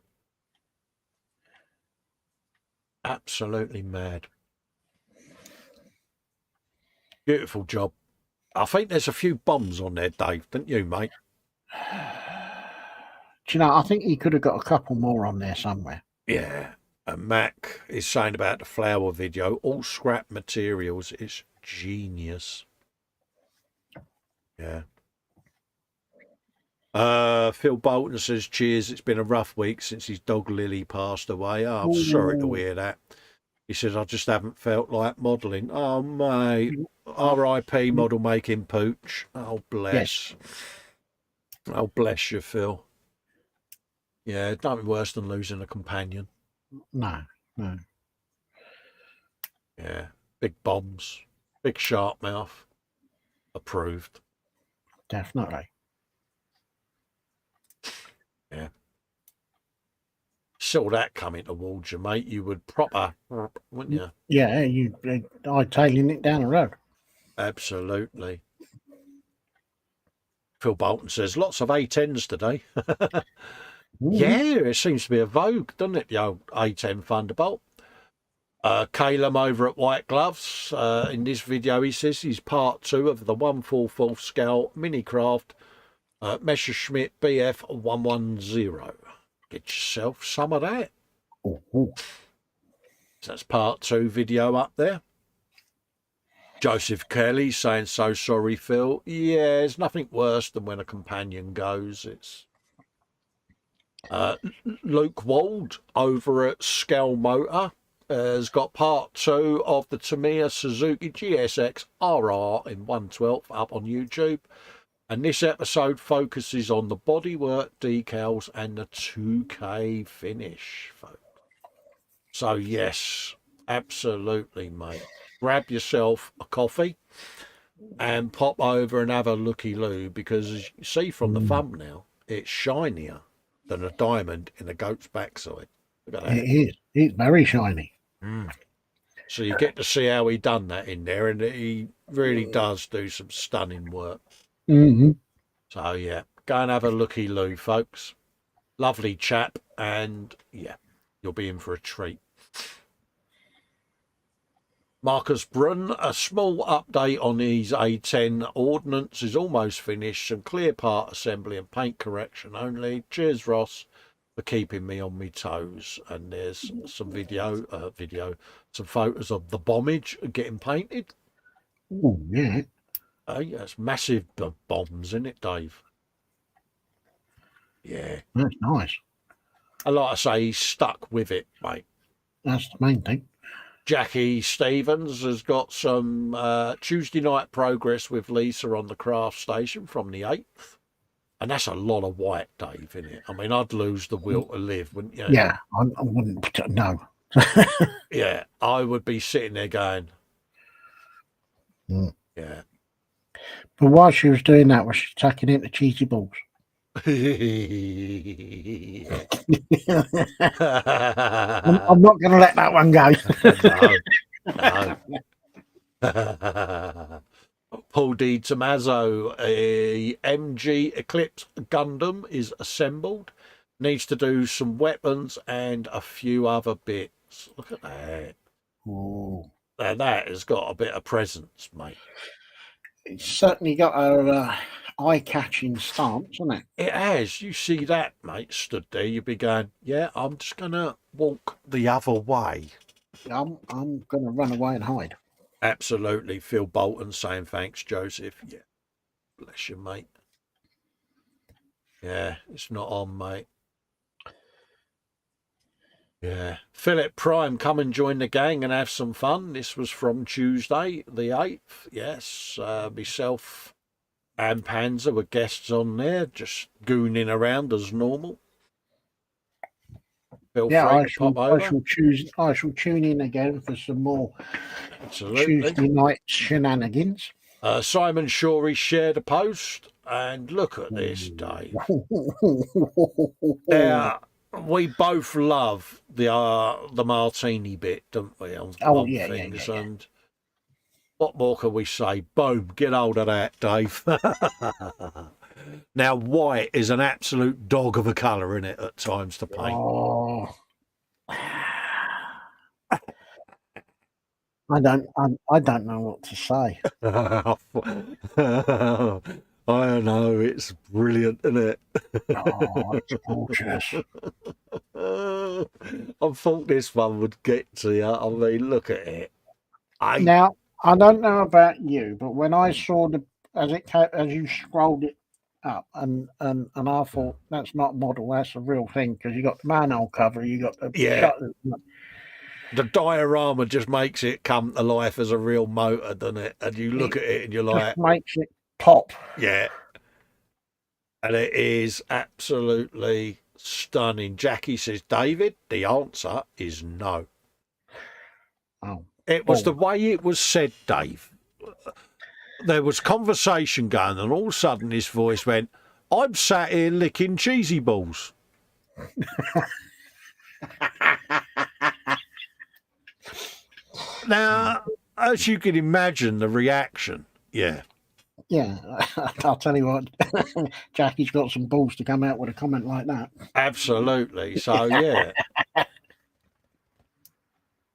Absolutely mad. Beautiful job. I think there's a few bombs on there, Dave, don't you, mate? Do you know, I think he could have got a couple more on there somewhere. Yeah. And Mac is saying about the flower video, all scrap materials. It's genius. Yeah. Phil Bolton says, cheers, it's been a rough week since his dog Lily passed away. Oh, I'm sorry to hear that. He says, I just haven't felt like modelling. Oh, mate. R.I.P. model making pooch. Oh, bless. Yes. Oh, bless you, Phil. Yeah, nothing worse than losing a companion. No. Yeah, big bombs, big shark mouth. Approved. Definitely. Yeah. Saw that coming towards you, mate. You would proper, wouldn't you? Yeah, I'd tailing it down the road. Absolutely. Phil Bolton says, lots of A10s today. Yeah, it seems to be a vogue, doesn't it, the old A10 Thunderbolt? Calum over at White Gloves, in this video, he says he's part 2 of the 144th scale Minicraft Messerschmitt BF 110. Get yourself some of that. So that's part 2 video up there. Joseph Kelly saying, so sorry, Phil. Yeah, there's nothing worse than when a companion goes. It's Luke Wald over at Scale Motor has got part 2 of the Tamiya Suzuki GSX RR in 1/12 up on YouTube. And this episode focuses on the bodywork, decals, and the 2K finish, folks. So, yes, absolutely, mate. Grab yourself a coffee and pop over and have a looky-loo, because as you see from the thumbnail, it's shinier. than a diamond in a goat's backside. Look at that. It is. It's very shiny. So you get to see how he done that in there, and he really does do some stunning work. So yeah, go and have a looky-loo, folks. Lovely chap, and yeah, you'll be in for a treat. Marcus Brunn, a small update on his A10 ordnance is almost finished. Some clear part assembly and paint correction only. Cheers, Ross, for keeping me on my toes. And there's some some photos of the bombage getting painted. Oh, yeah. Oh, yes, massive bombs, isn't it, Dave? Yeah. That's nice. And like I say, he's stuck with it, mate. That's the main thing. Jackie Stevens has got some Tuesday night progress with Lisa on the craft station from the 8th. And that's a lot of white, Dave, isn't it? I mean, I'd lose the will to live, wouldn't you? Yeah, I wouldn't. No. Yeah, I would be sitting there going, yeah. But while she was doing that, was she tucking into cheesy balls? I'm not going to let that one go. No. Paul D. Tommaso, a MG Eclipse Gundam is assembled. Needs to do some weapons and a few other bits. Look at that. Ooh. Now that has got a bit of presence, mate. It's certainly got a eye-catching stance, hasn't it? It has. You see that, mate, stood there. You'd be going, yeah, I'm just going to walk the other way. I'm going to run away and hide. Absolutely. Phil Bolton saying thanks, Joseph. Yeah. Bless you, mate. Yeah, it's not on, mate. Yeah. Philip Prime, come and join the gang and have some fun. This was from Tuesday, the 8th. Yes. Myself and Panzer were guests on there, just gooning around as normal. Feel yeah, free I to shall, pop over. I shall tune in again for some more Absolutely. Tuesday night shenanigans. Simon Shorey shared a post, and look at this, Dave. Now, we both love the martini bit, don't we? On things. Yeah. And what more can we say? Boom, get hold of that, Dave. Now, white is an absolute dog of a colour, isn't it, at times to paint? Oh. I don't know what to say. I know, it's brilliant, isn't it? Oh, it's gorgeous. I thought this one would get to you. I mean, look at it. Now, I don't know about you, but when I saw as you scrolled it up, and I thought that's not a model, that's a real thing, because you got the manhole cover, you got the shutters. The diorama just makes it come to life as a real motor, doesn't it? And you look at it and you're like, makes it pop. Yeah. And it is absolutely stunning. Jackie says, David, the answer is no. Oh. It was the way it was said, Dave. There was conversation going, and all of a sudden his voice went, I'm sat here licking cheesy balls. Now, as you can imagine, the reaction, yeah. Yeah, I'll tell you what, Jackie's got some balls to come out with a comment like that. Absolutely. So, yeah.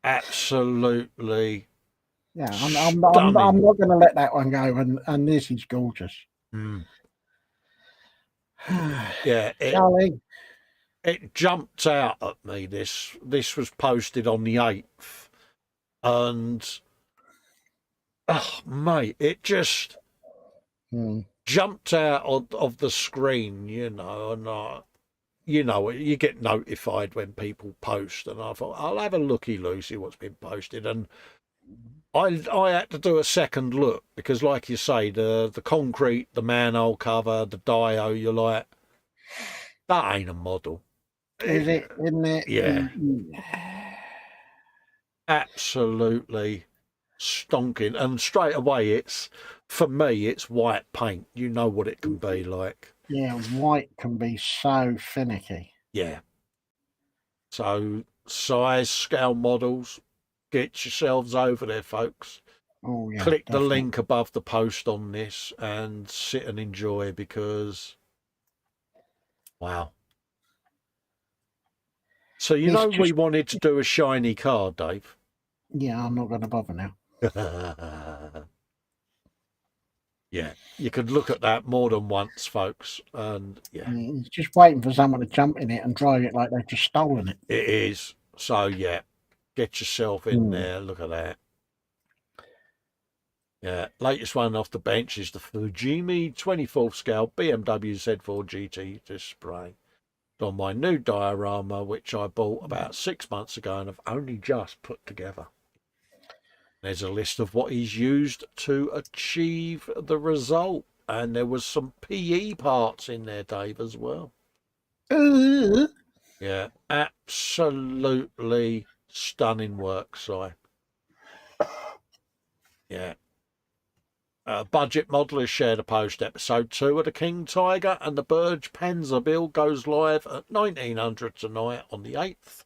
Absolutely. Yeah, I'm not going to let that one go, and this is gorgeous. Yeah. Charlie. It jumped out at me. This was posted on the 8th. And, oh, mate, it just jumped out of the screen, you know, and you get notified when people post, and I thought, I'll have a looky-loo, see what's been posted, and I had to do a second look, because like you say, the concrete, the manhole cover, the dio, you're like, that ain't a model. Is it, isn't it? Yeah. Absolutely stonking, and straight away for me it's white paint. You know what it can be like. Yeah, white can be so finicky. Yeah. So size scale models, get yourselves over there, folks. Oh yeah, Click the definitely. link above the post on this and sit and enjoy, because wow. So It's we just, wanted to do a shiny card, Dave. yeah, I'm not going to bother now. Yeah, you could look at that more than once, folks, and yeah, It's just waiting for someone to jump in it and drive it like they've just stolen it. it is. So yeah, get yourself in there. Look at that. Yeah, latest one off the bench is the Fujimi 24th scale BMW Z4 GT display on my new diorama, which I bought about 6 months ago and have only just put together. There's a list of what he's used to achieve the result, and there was some PE parts in there, Dave, as well. Yeah, absolutely stunning work, Si. Yeah. Budget model has shared a post. Episode 2 of the King Tiger and the Burge Panzer build goes live at 1900 tonight on the 8th.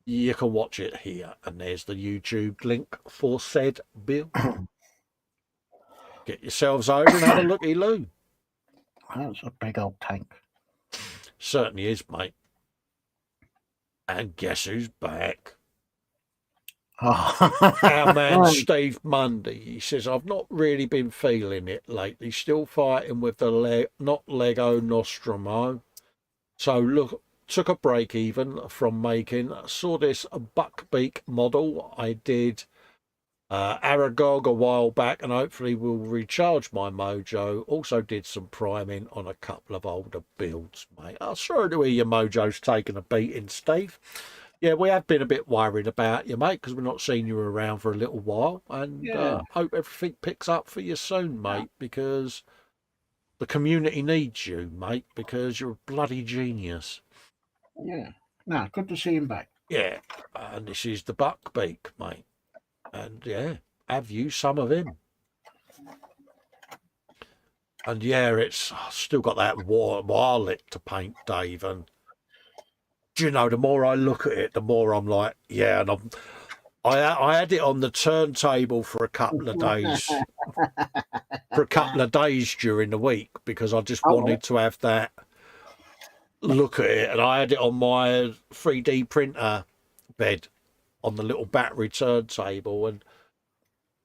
You can watch it here, and there's the YouTube link for said build. Get yourselves over and have a looky-loo. That's a big old tank. Certainly is, mate. And guess who's back? Our man Steve Mundy. He says, I've not really been feeling it lately. Still fighting with the not Lego Nostromo. So took a break even from making. Saw this buckbeak model. I did Aragog a while back, and hopefully will recharge my mojo. Also did some priming on a couple of older builds, mate. I'm sorry to hear your mojo's taken a beating, Steve. Yeah, we have been a bit worried about you, mate, because we've not seen you around for a little while, and hope everything picks up for you soon, mate, because the community needs you, mate, because you're a bloody genius. Yeah. No, good to see him back. Yeah, and this is the buckbeak, mate. And yeah, have you some of him? And yeah, it's still got that warlick to paint, Dave. And do you know, the more I look at it, the more I'm like, yeah. And I had it on the turntable for a couple of days, during the week, because I just wanted to have that look at it. And I had it on my 3D printer bed on the little battery turntable, and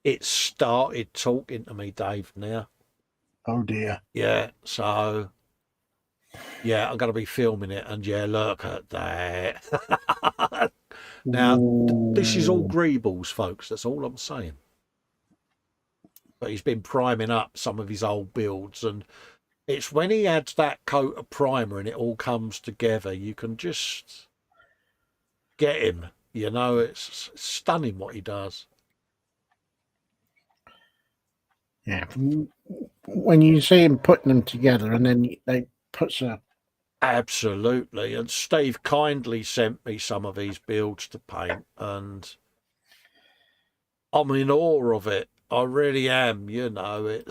it started talking to me, Dave, now. Oh dear. Yeah, so yeah, I'm going to be filming it, and yeah, look at that. Now, this is all greebles, folks. That's all I'm saying. But he's been priming up some of his old builds, and it's when he adds that coat of primer and it all comes together, you can just get him. You know, it's stunning what he does. Yeah. When you see him putting them together, and then they puts a... Absolutely. And Steve kindly sent me some of these builds to paint, and I'm in awe of it. I really am. You know,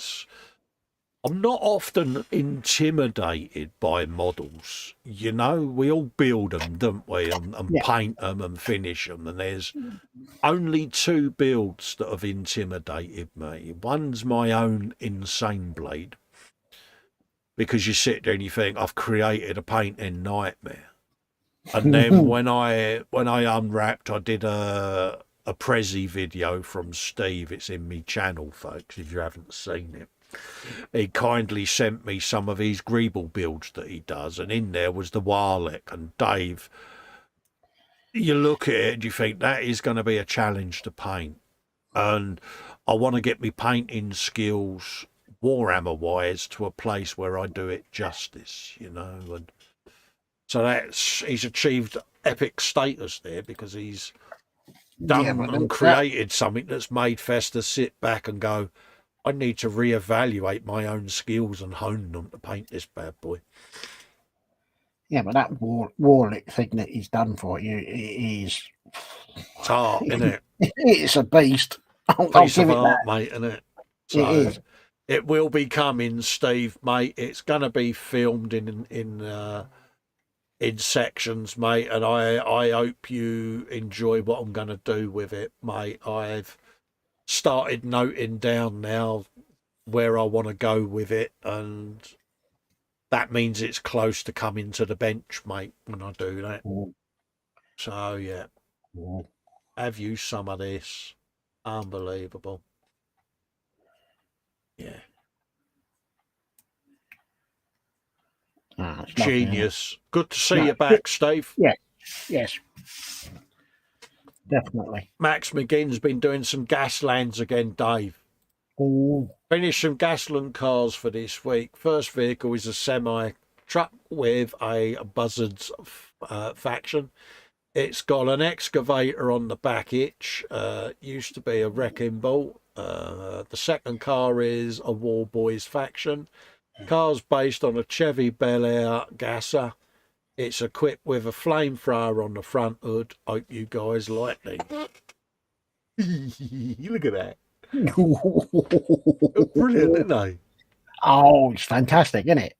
I'm not often intimidated by models. You know, we all build them, don't we? And paint them and finish them. And there's only 2 builds that have intimidated me. One's my own Insane Blade, because you sit there and you think, I've created a painting nightmare. And then when I unwrapped, I did a Prezi video from Steve. It's in me channel, folks, if you haven't seen it. He kindly sent me some of his greeble builds that he does, and in there was the Warlick. And Dave, you look at it and you think that is going to be a challenge to paint. And I want to get me painting skills Warhammer wise to a place where I do it justice, you know. And so he's achieved epic status there, because he's done and created something that's made Festa sit back and go, I need to reevaluate my own skills and hone them to paint this bad boy. Yeah, but that Warlick thing that he's done for you is... It's art, isn't it? It's a beast. Piece of art, mate, isn't it? So, it is. It will be coming, Steve, mate. It's going to be filmed in sections, mate, and I hope you enjoy what I'm going to do with it, mate. I've started noting down now where I want to go with it, and that means it's close to coming to the bench, mate, when I do that. So, yeah. Have you some of this? Unbelievable. Yeah. Genius. Lovely, good to see you back, Steve. Yeah. Yes. Definitely. Max McGinn's been doing some Gaslands again, Dave. Oh. Finished some Gasland cars for this week. First vehicle is a semi-truck with a Buzzards faction. It's got an excavator on the back hitch. Used to be a wrecking ball. The second car is a War Boys faction. Car's based on a Chevy Bel Air Gasser. It's equipped with a flamethrower on the front hood. Hope you guys like these. Look at that. Brilliant, isn't they? Oh, it's fantastic, isn't it?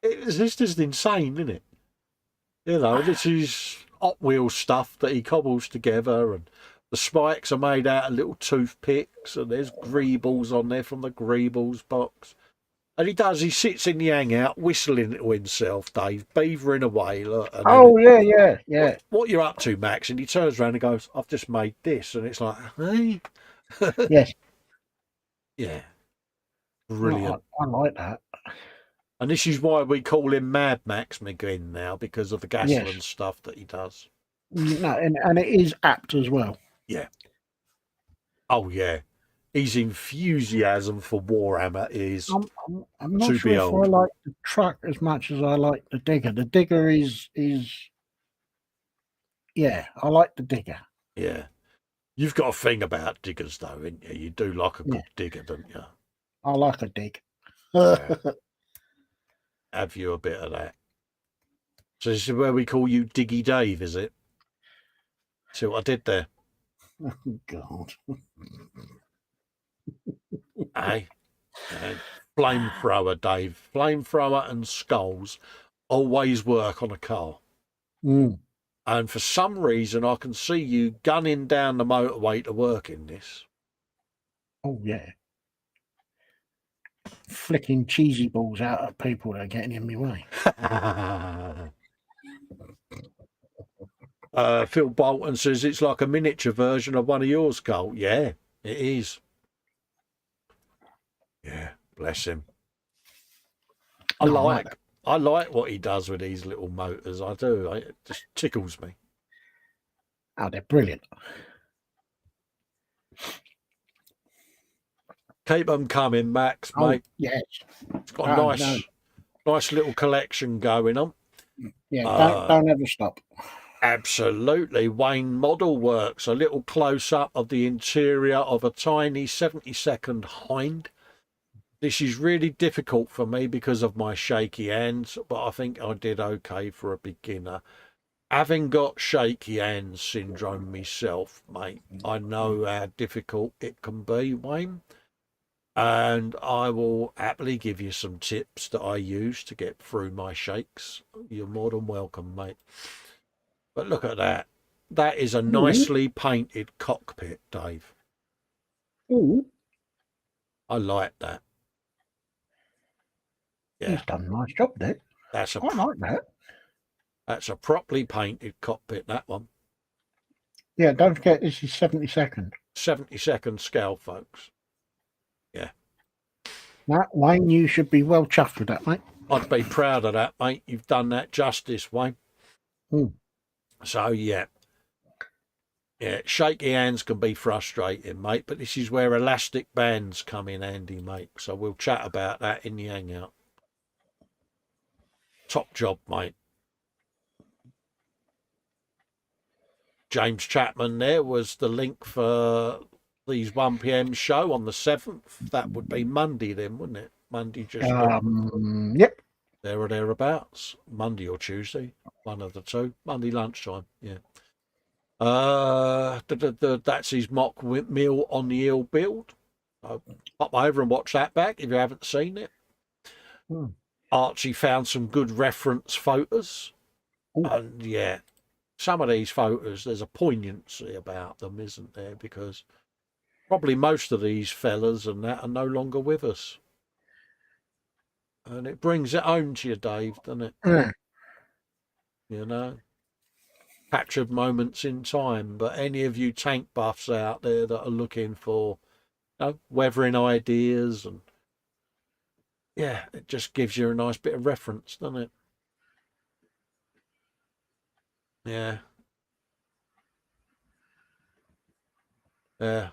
It's just insane, isn't it? You know, this is Hot Wheels stuff that he cobbles together, and the spikes are made out of little toothpicks, and there's greebles on there from the greebles box. And he sits in the hangout whistling to himself, Dave, beavering away. Look, yeah. What you're up to, Max? And he turns around and goes, I've just made this. And it's like, hey? Yes. Yeah. Brilliant. I like that. And this is why we call him Mad Max McGinn now, because of the Gasland stuff that he does. No, and it is apt as well. Yeah. Oh, yeah. His enthusiasm for Warhammer is I'm not sure if I like the truck as much as I like the digger. The digger is yeah, I like the digger. Yeah. You've got a thing about diggers, though, ain't you? You do like a good digger, don't you? I like a dig. Yeah. Have you a bit of that? So this is where we call you Diggy Dave, is it? See what I did there? Oh, God. Hey? Flamethrower, Dave. Flamethrower and skulls always work on a car. And for some reason, I can see you gunning down the motorway to work in this. Oh, yeah. Flicking cheesy balls out at people that are getting in my way. Phil Bolton says it's like a miniature version of one of yours, Cole. Yeah, it is. Yeah, bless him. I like what he does with these little motors. I do. It just tickles me. Oh, they're brilliant. Keep them coming, Max, mate. Yes. It's got a nice little collection going on. Yeah, don't ever stop. Absolutely. Wayne Model Works, a little close-up of the interior of a tiny 72nd Hind. This is really difficult for me because of my shaky hands, but I think I did okay for a beginner. Having got shaky hands syndrome myself, mate, I know how difficult it can be, Wayne. And I will happily give you some tips that I use to get through my shakes. You're more than welcome, mate. But look at that. That is a nicely painted cockpit, Dave. Ooh. I like that. Yeah. He's done a nice job there. I like that. That's a properly painted cockpit, that one. Yeah, don't forget this is 72nd. 72nd scale, folks. Yeah. Now, Wayne, you should be well chuffed with that, mate. I'd be proud of that, mate. You've done that justice, Wayne. So, yeah. Yeah, shaky hands can be frustrating, mate, but this is where elastic bands come in handy, mate. So we'll chat about that in the hangout. Top job, mate. James Chapman there was the link for these 1 p.m. show on the 7th. That would be Monday then, wouldn't it? Monday just yep. There or thereabouts. Monday or Tuesday. One of the two. Monday lunchtime, yeah. That's his mock mill on the hill build. So pop over and watch that back if you haven't seen it. Archie found some good reference photos. And yeah, some of these photos, there's a poignancy about them, isn't there? Because probably most of these fellas and that are no longer with us. And it brings it home to you, Dave, doesn't it? Yeah. You know, captured moments in time. But any of you tank buffs out there that are looking for, weathering ideas, and yeah, it just gives you a nice bit of reference, doesn't it? Yeah. Yeah.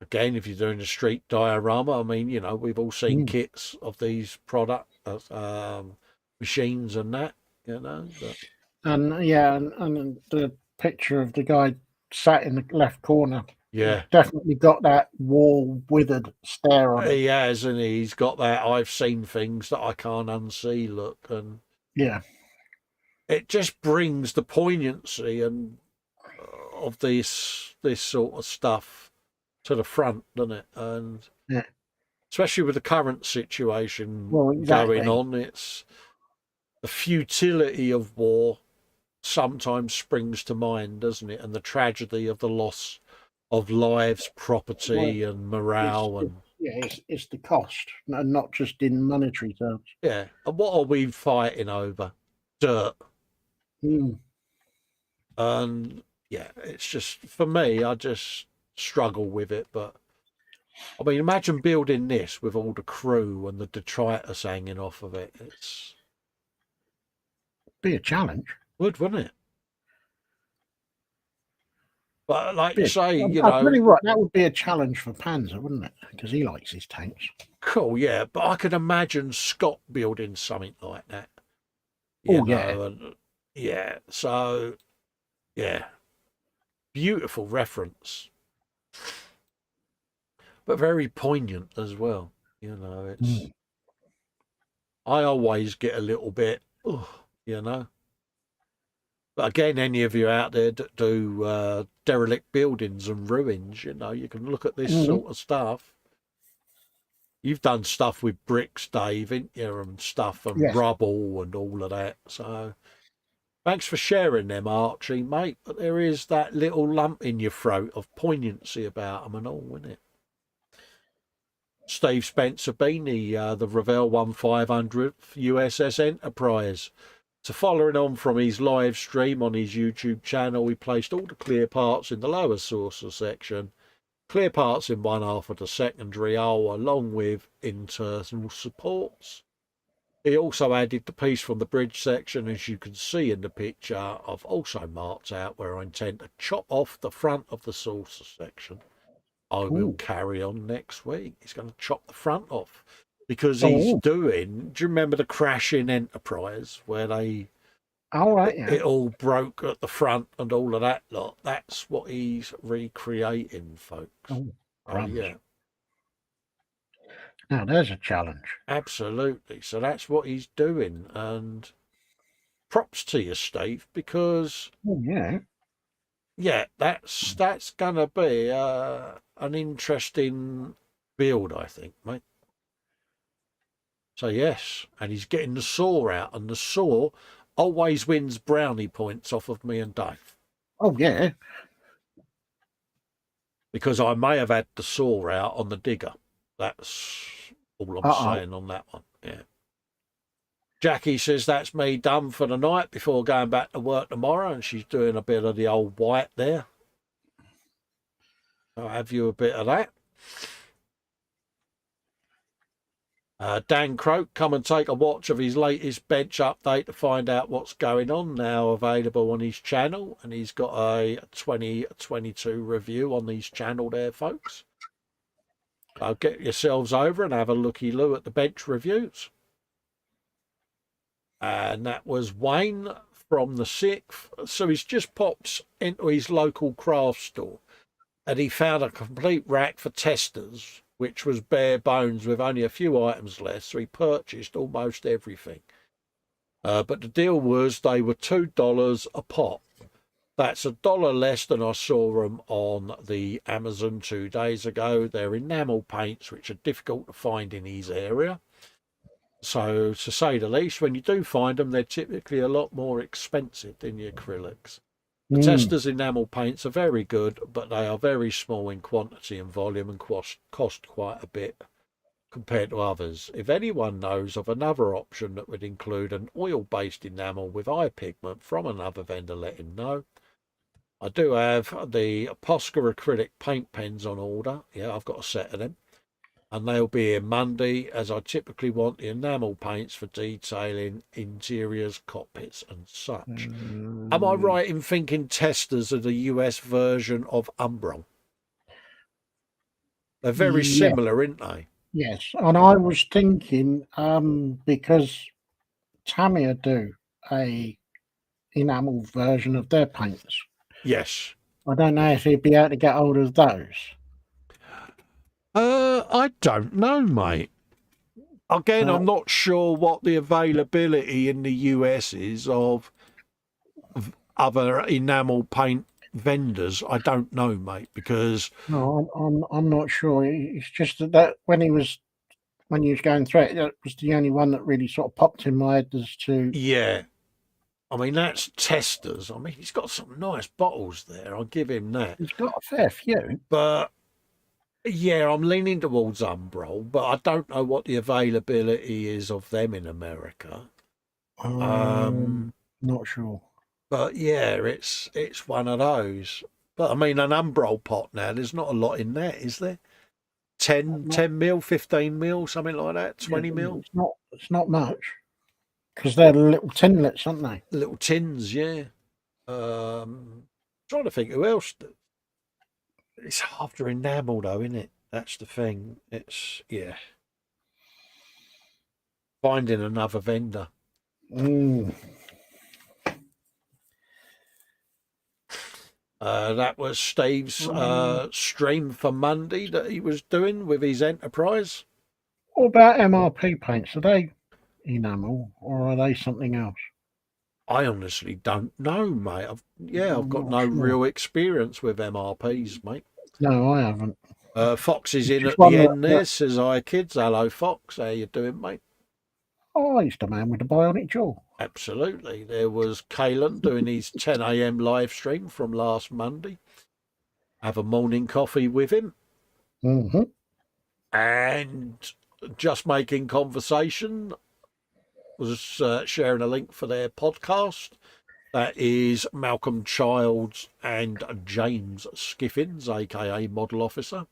Again, if you're doing a street diorama, I mean, we've all seen kits of these product machines and that, But... And yeah, and the picture of the guy sat in the left corner. Yeah. Definitely got that wall withered stare on it. He has, and he's got that I've seen things that I can't unsee look. And yeah, it just brings the poignancy and of this sort of stuff to the front, doesn't it? And yeah, especially with the current situation exactly. going on, it's the futility of war sometimes springs to mind, doesn't it? And the tragedy of the loss of lives, property, and morale. It's the cost, and not just in monetary terms. Yeah, and what are we fighting over? Dirt. And yeah, it's just, for me, I just struggle with it. But I mean, imagine building this with all the crew and the detritus hanging off of it. It's be a challenge. Wouldn't it? But like you say, I'll tell you what, that would be a challenge for Panzer, wouldn't it? Because he likes his tanks. Cool, yeah. But I could imagine Scott building something like that. Yeah. So, yeah. Beautiful reference. But very poignant as well. It's... I always get a little bit, But again, any of you out there that do derelict buildings and ruins, you can look at this sort of stuff. You've done stuff with bricks, Dave, ain't you, and stuff, and rubble and all of that. So thanks for sharing them, Archie, mate. But there is that little lump in your throat of poignancy about them and all, isn't it? Steve Spencer Beanie, the Revell 1500 USS Enterprise. So following on from his live stream on his YouTube channel, he placed all the clear parts in the lower saucer section, clear parts in one half of the secondary hull, along with internal supports. He also added the piece from the bridge section, as you can see in the picture. I've also marked out where I intend to chop off the front of the saucer section. I will carry on next week. He's going to chop the front off. Because he's doing, do you remember the crash in Enterprise where it all broke at the front and all of that lot? That's what he's recreating, folks. Yeah. Now there's a challenge. Absolutely. So that's what he's doing. And props to you, Steve, because that's going to be an interesting build, I think, mate. So yes, and he's getting the saw out, and the saw always wins brownie points off of me and Dave. Oh yeah, because I may have had the saw out on the digger. That's all I'm saying on that one. Yeah. Jackie says that's me done for the night before going back to work tomorrow, and she's doing a bit of the old white there. I'll have you a bit of that. Dan Croak, come and take a watch of his latest bench update to find out what's going on, now available on his channel. And he's got a 2022 review on his channel there, folks. So get yourselves over and have a looky-loo at the bench reviews. And that was Wayne from the 6th. So he's just popped into his local craft store and he found a complete rack for testers, which was bare bones with only a few items left, so he purchased almost everything. But the deal was they were $2 a pop. That's $1 less than I saw them on the Amazon 2 days ago. They're enamel paints, which are difficult to find in his area. So, to say the least, when you do find them, they're typically a lot more expensive than your acrylics. The Testa's enamel paints are very good, but they are very small in quantity and volume and cost quite a bit compared to others. If anyone knows of another option that would include an oil-based enamel with eye pigment from another vendor, let him know. I do have the Posca acrylic paint pens on order. Yeah, I've got a set of them. And they'll be here Monday, as I typically want the enamel paints for detailing interiors, cockpits and such. Am I right in thinking Testers are the US version of Umbro? They're very similar, aren't they? Yes, and I was thinking, because Tamiya do a enamel version of their paints. Yes. I don't know if he'd be able to get hold of those. I don't know, mate. Again, I'm not sure what the availability in the US is of other enamel paint vendors. I don't know, mate, because I'm not sure. It's just that when you was going through it, that was the only one that really sort of popped in my head as to. Yeah, I mean that's Testers. I mean he's got some nice bottles there. I'll give him that. He's got a fair few, but yeah, I'm leaning towards Umbro, but I don't know what the availability is of them in America. Not sure. But yeah, it's one of those. But I mean, an Umbro pot now, there's not a lot in that, is there? 10 mil, 15 mil, something like that, 20 mil? It's not much. Because they're little tinlets, aren't they? Little tins, yeah. Trying to think who else. It's after enamel, though, isn't it? That's the thing. It's, yeah. Finding another vendor. That was Steve's stream for Monday that he was doing with his enterprise. What about MRP paints? Are they enamel or are they something else? I honestly don't know, mate. I've got no real experience with MRPs, mate. No, I haven't. Fox is in at the end there, says, hi kids. Hello, Fox. How you doing, mate? Oh, he's the man with the bionic jaw. Absolutely. There was Colin doing his 10 a.m. live stream from last Monday. Have a morning coffee with him. And just making conversation was sharing a link for their podcast. That is Malcolm Childs and James Skiffins, aka Model Officer.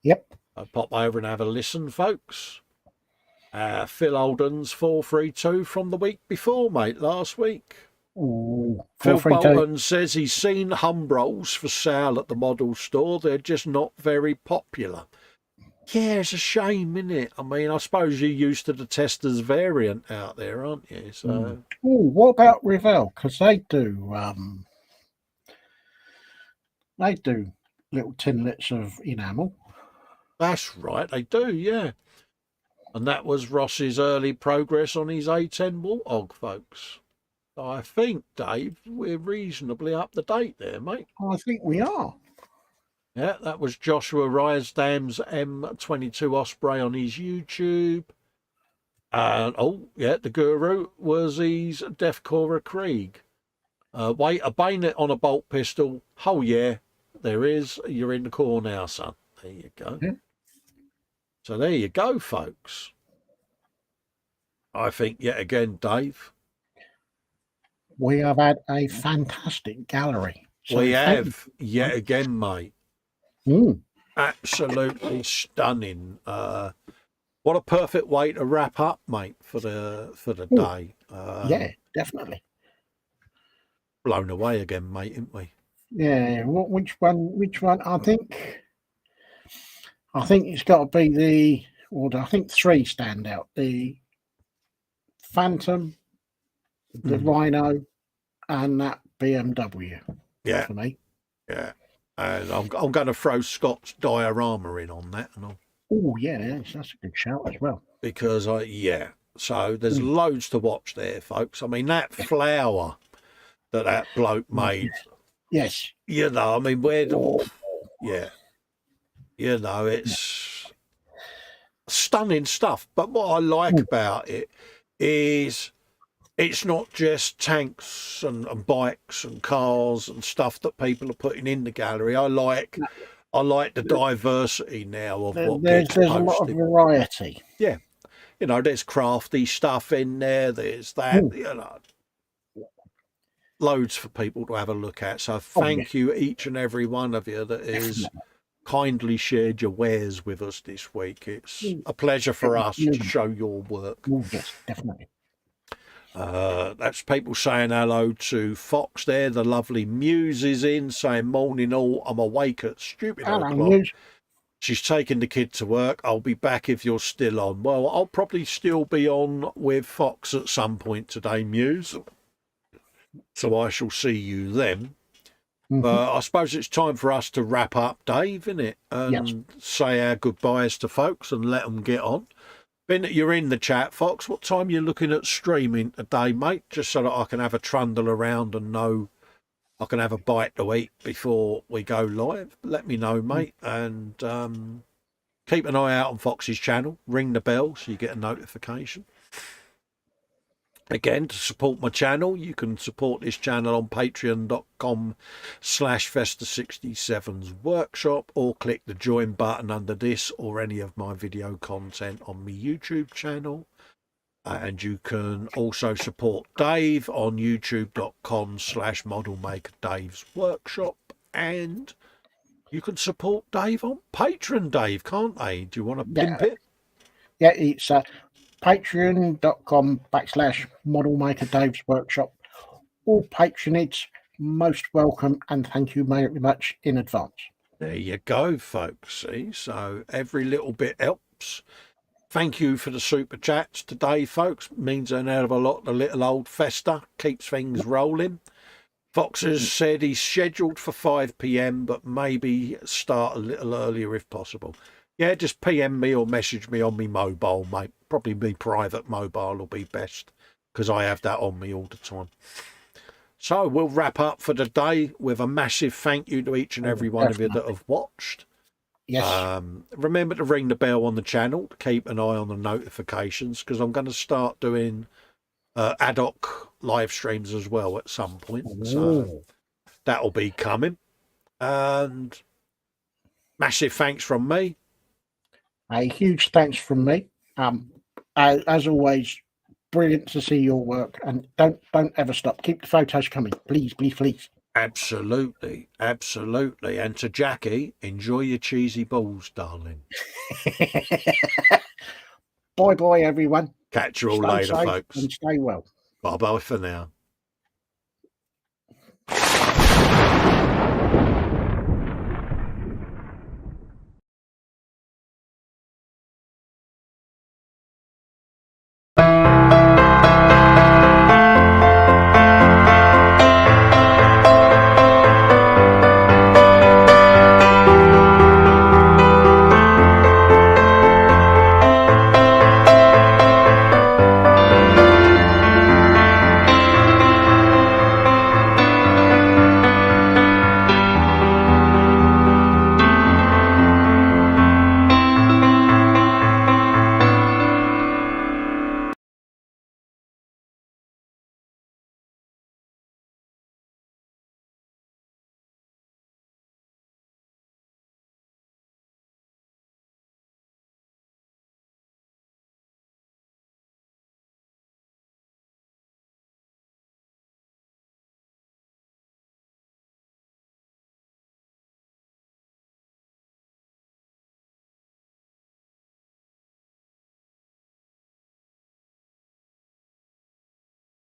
Yep. Pop over and have a listen, folks. Phil Alden's 432 from the week before, mate, last week. Ooh, Phil Bolton says he's seen Humbrolls for sale at the model store. They're just not very popular. Yeah, it's a shame, isn't it? I mean, I suppose you're used to the Testers variant out there, aren't you? So, what about Revell? Because they do little tinlets of enamel. That's right, they do, yeah. And that was Ross's early progress on his A10 Warthog, folks. I think, Dave, we're reasonably up to date there, mate. I think we are. Yeah, that was Joshua Ryasdam's M22 Osprey on his YouTube. And, the Guru was his Defcora Krieg. Wait, a bayonet on a bolt pistol. Oh, yeah, there is. You're in the core now, son. There you go. Yeah. So there you go, folks. I think, yet again, Dave, we have had a fantastic gallery. So we have, yet again, mate. Absolutely stunning. What a perfect way to wrap up, mate, for the day. Yeah, definitely. Blown away again, mate, ain't we? Yeah. Which one? I think it's got to be I think three stand out: the Phantom, the Rhino, and that BMW. Yeah, for me. Yeah, and I'm going to throw Scott's diorama in on that, and oh yeah, that's a good shout as well. Because so there's loads to watch there, folks. I mean, that flower that bloke made Yes. You know, I mean, yeah, you know, it's stunning stuff. But what I like about it is it's not just tanks and bikes and cars and stuff that people are putting in the gallery. I like the diversity now of what gets There's a lot of posted. variety. Yeah, you know, there's crafty stuff in there. There's that, you know, loads for people to have a look at. So thank you, each and every one of you that is kindly shared your wares with us this week. It's a pleasure for us to show your work. Yes, definitely. That's people saying hello to Fox there. The lovely Muse is in saying, morning all, I'm awake at stupid o'clock. Muse. She's taking the kid to work. I'll be back if you're still on. Well, I'll probably still be on with Fox at some point today, Muse. So I shall see you then. I suppose it's time for us to wrap up, Dave, isn't it? And say our goodbyes to folks and let them get on. Ben, you're in the chat, Fox. What time are you looking at streaming today, mate? Just so that I can have a trundle around and know I can have a bite to eat before we go live. Let me know, mate. And keep an eye out on Fox's channel. Ring the bell so you get a notification. Again, to support my channel, you can support this channel on patreon.com/Festa67's workshop, or click the join button under this or any of my video content on my YouTube channel. And you can also support Dave on youtube.com/modelmaker Dave's workshop. And you can support Dave on Patreon, Dave, can't they? Do you want to pimp it? Yeah, it's patreon.com/modelmaker Dave's workshop. All patronage most welcome, and thank you very much in advance. There you go, folks. See, so every little bit helps. Thank you for the super chats today, folks. Means an hell of a lot. The little old Festa keeps things rolling. Fox has said he's scheduled for 5 p.m, but maybe start a little earlier if possible. Yeah, just PM me or message me on me mobile, mate. Probably me private mobile will be best, because I have that on me all the time. So we'll wrap up for the day with a massive thank you to each and every one of you that have watched. Yes. Remember to ring the bell on the channel to keep an eye on the notifications, because I'm going to start doing ad hoc live streams as well at some point. So that'll be coming. And massive thanks from me. A huge thanks from me. As always, brilliant to see your work, and don't ever stop. Keep the photos coming, please, please, please. Absolutely, absolutely. And to Jackie, enjoy your cheesy balls, darling. Bye, everyone. Catch you all Stay later, safe folks. and stay well. Bye-bye for now.